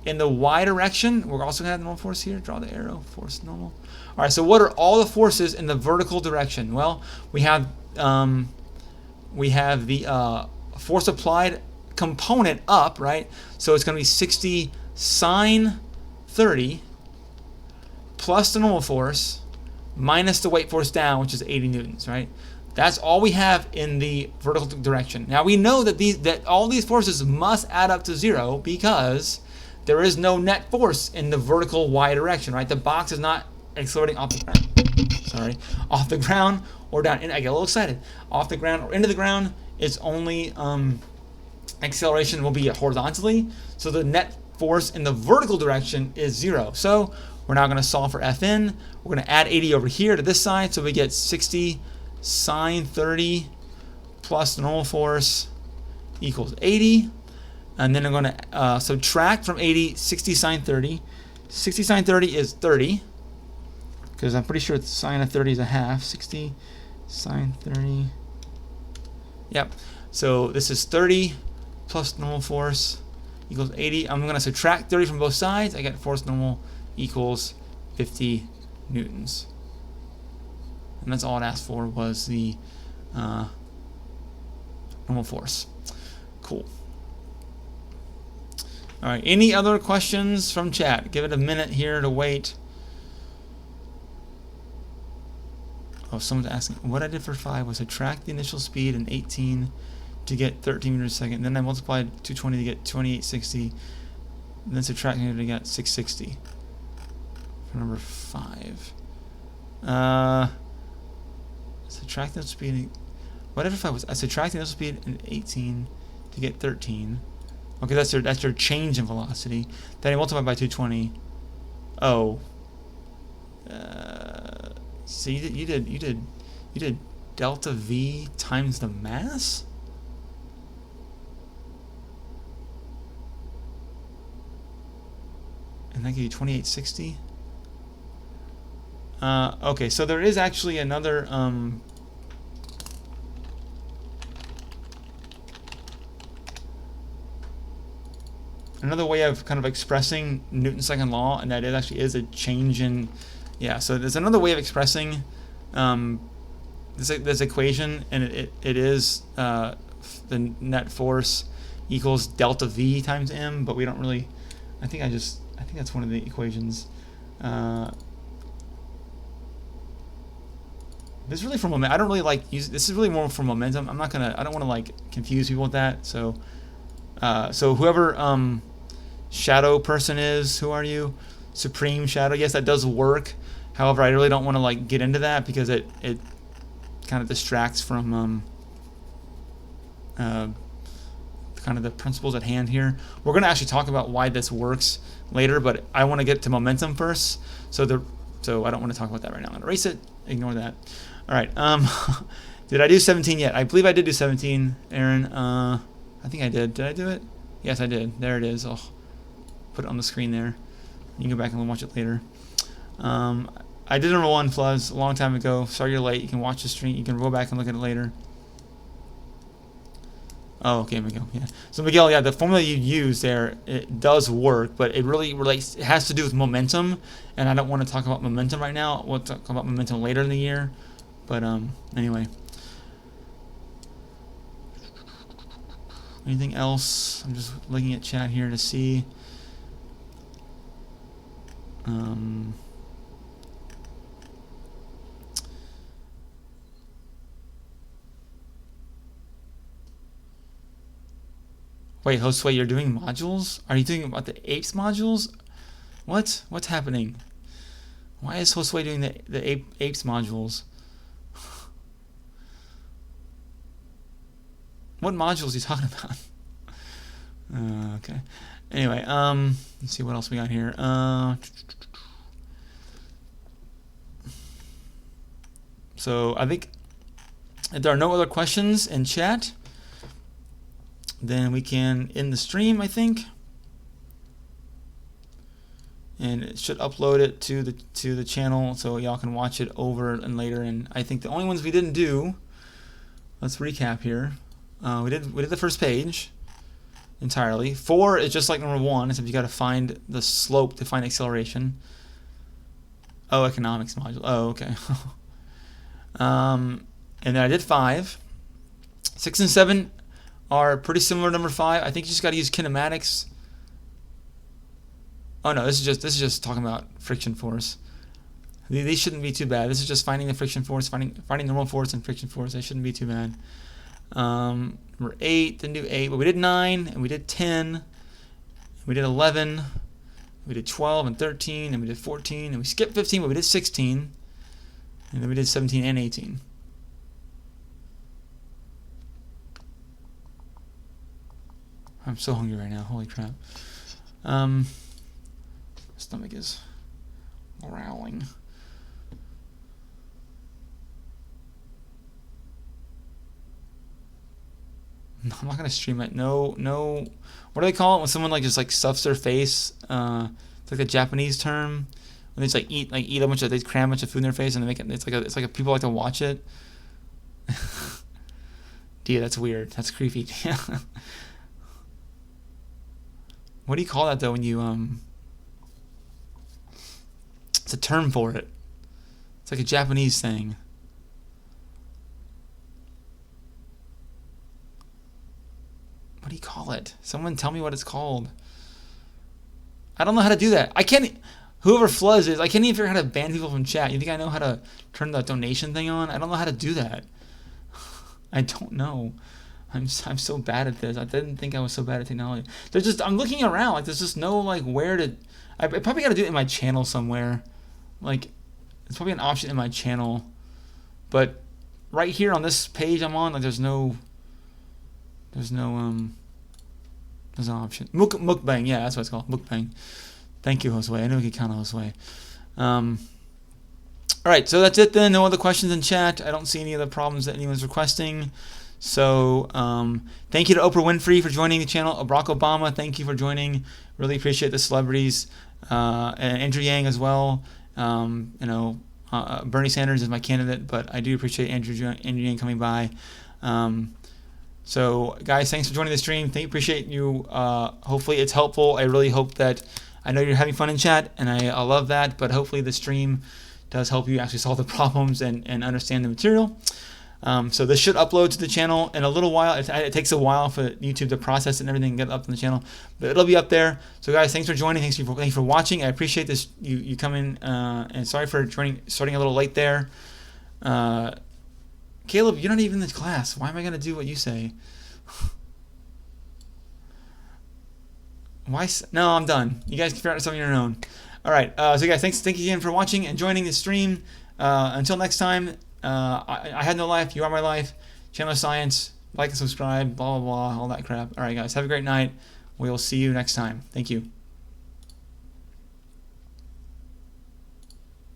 in the y direction, we're also going to have normal force here. Draw the arrow, force normal. All right, so what are all the forces in the vertical direction? Well, we have the force applied component up, right? So it's going to be 60 sine 30 plus the normal force minus the weight force down, which is 80 newtons, right? That's all we have in the vertical direction. Now we know that all these forces must add up to 0 because there is no net force in the vertical y direction, right? The box is not accelerating off the ground. Sorry, off the ground or down. And I get a little excited. Off the ground or into the ground, it's only acceleration will be horizontally. So the net force in the vertical direction is 0. So we're now going to solve for Fn. We're going to add 80 over here to this side, so we get 60 sine 30 plus the normal force equals 80. And then I'm going to subtract from 80 60 sine 30. 60 sine 30 is 30, because I'm pretty sure the sine of 30 is a half. 60 sine 30. Yep. So this is 30 plus normal force equals 80. I'm going to subtract 30 from both sides. I get force normal equals 50 newtons. And that's all it asked for was the normal force. Cool. All right, any other questions from chat? Give it a minute here to wait. Oh, someone's asking, what I did for 5 was subtract the initial speed in 18 to get 13 meters a second. Then I multiplied 220 to get 2860. Then subtract to get 660. For number 5. Subtract the speed. Whatever 5 was, I subtract the initial speed in 18 to get 13. Okay, that's your change in velocity. Then I multiply by 220. Oh. So you did delta V times the mass? And that gives you 2860. Okay, so there is actually another way of kind of expressing Newton's second law, and that it actually is a change in, yeah, so there's another way of expressing this equation, and it is the net force equals delta V times m, but we don't really, I think that's one of the equations. This is really for momentum. I don't really like use, this is really more for momentum. I don't want to like confuse people with that. So whoever shadow person is, who are you? Supreme shadow. Yes, that does work. However, I really don't want to like get into that because it kind of distracts from kind of the principles at hand here. We're going to actually talk about why this works later, but I want to get to momentum first. So I don't want to talk about that right now. I'm going to erase it. Ignore that. All right. Did I do 17 yet? I believe I did do 17, Aaron. I think I did. Did I do it? Yes, I did. There it is. I'll put it on the screen there. You can go back and watch it later. I did number 1 floods a long time ago. Sorry you're late. You can watch the stream. You can go back and look at it later. Oh, okay, Miguel. Yeah. So Miguel, yeah, the formula you use there, it does work, but it really relates. It has to do with momentum, and I don't want to talk about momentum right now. We'll talk about momentum later in the year. But anyway. Anything else? I'm just looking at chat here to see. Wait, Josue, you're doing modules? Are you doing about the apes modules? What? What's happening? Why is Josue doing the apes modules? What modules are you talking about? Okay. Anyway, let's see what else we got here. So I think if there are no other questions in chat, then we can end the stream, I think. And it should upload it to the channel so y'all can watch it over and later. And I think the only ones we didn't do, let's recap here. We did the first page entirely. 4 is just like number 1, except you got to find the slope to find acceleration. Oh, economics module. Oh, okay. And then I did 5. 6 and 7 are pretty similar to number 5. I think you just got to use kinematics. Oh no, this is just talking about friction force. These shouldn't be too bad. This is just finding the friction force, finding normal force and friction force. They shouldn't be too bad. Number 8, didn't do 8, but we did 9, and we did 10, we did 11, we did 12 and 13, and we did 14, and we skipped 15, but we did 16, and then we did 17 and 18. I'm so hungry right now. Holy crap. Stomach is growling. No, I'm not gonna stream it. No. What do they call it when someone just stuffs their face? It's like a Japanese term when they just eat a bunch of, they cram a bunch of food in their face and they make it. It's like people like to watch it. Dude, that's weird. That's creepy. What do you call that though when you It's a term for it. It's like a Japanese thing. What do you call it? Someone tell me what it's called. I don't know how to do that. I can't. Whoever Fluzz is, I can't even figure out how to ban people from chat. You think I know how to turn the donation thing on? I don't know how to do that. I don't know. I'm so bad at this. I didn't think I was so bad at technology. I'm looking around. There's just no where to. I probably got to do it in my channel somewhere. It's probably an option in my channel, but right here on this page I'm on, there's no option. Mukbang, yeah, that's what it's called. Mukbang. Thank you, Josue. I know we can count on Josue. All right, so that's it then. No other questions in chat. I don't see any other problems that anyone's requesting. So thank you to Oprah Winfrey for joining the channel. Barack Obama, thank you for joining. Really appreciate the celebrities. And Andrew Yang as well. Bernie Sanders is my candidate, but I do appreciate Andrew Yang coming by. So guys, thanks for joining the stream. Appreciate you. Hopefully it's helpful. I really hope that, I know you're having fun in chat, and I love that, but hopefully the stream does help you actually solve the problems and understand the material. So this should upload to the channel in a little while. It takes a while for YouTube to process it and everything and get it up on the channel, but it'll be up there. So guys, thanks for joining. Thanks for watching. I appreciate this. You coming, and sorry for starting a little late there. Caleb, you're not even in the class. Why am I gonna do what you say? Why? No, I'm done. You guys can figure out something on your own. All right. So guys, thank you again for watching and joining the stream. Until next time. I had no life. You are my life. ChandlerScience. Like and subscribe. Blah blah blah. All that crap. All right, guys. Have a great night. We will see you next time. Thank you.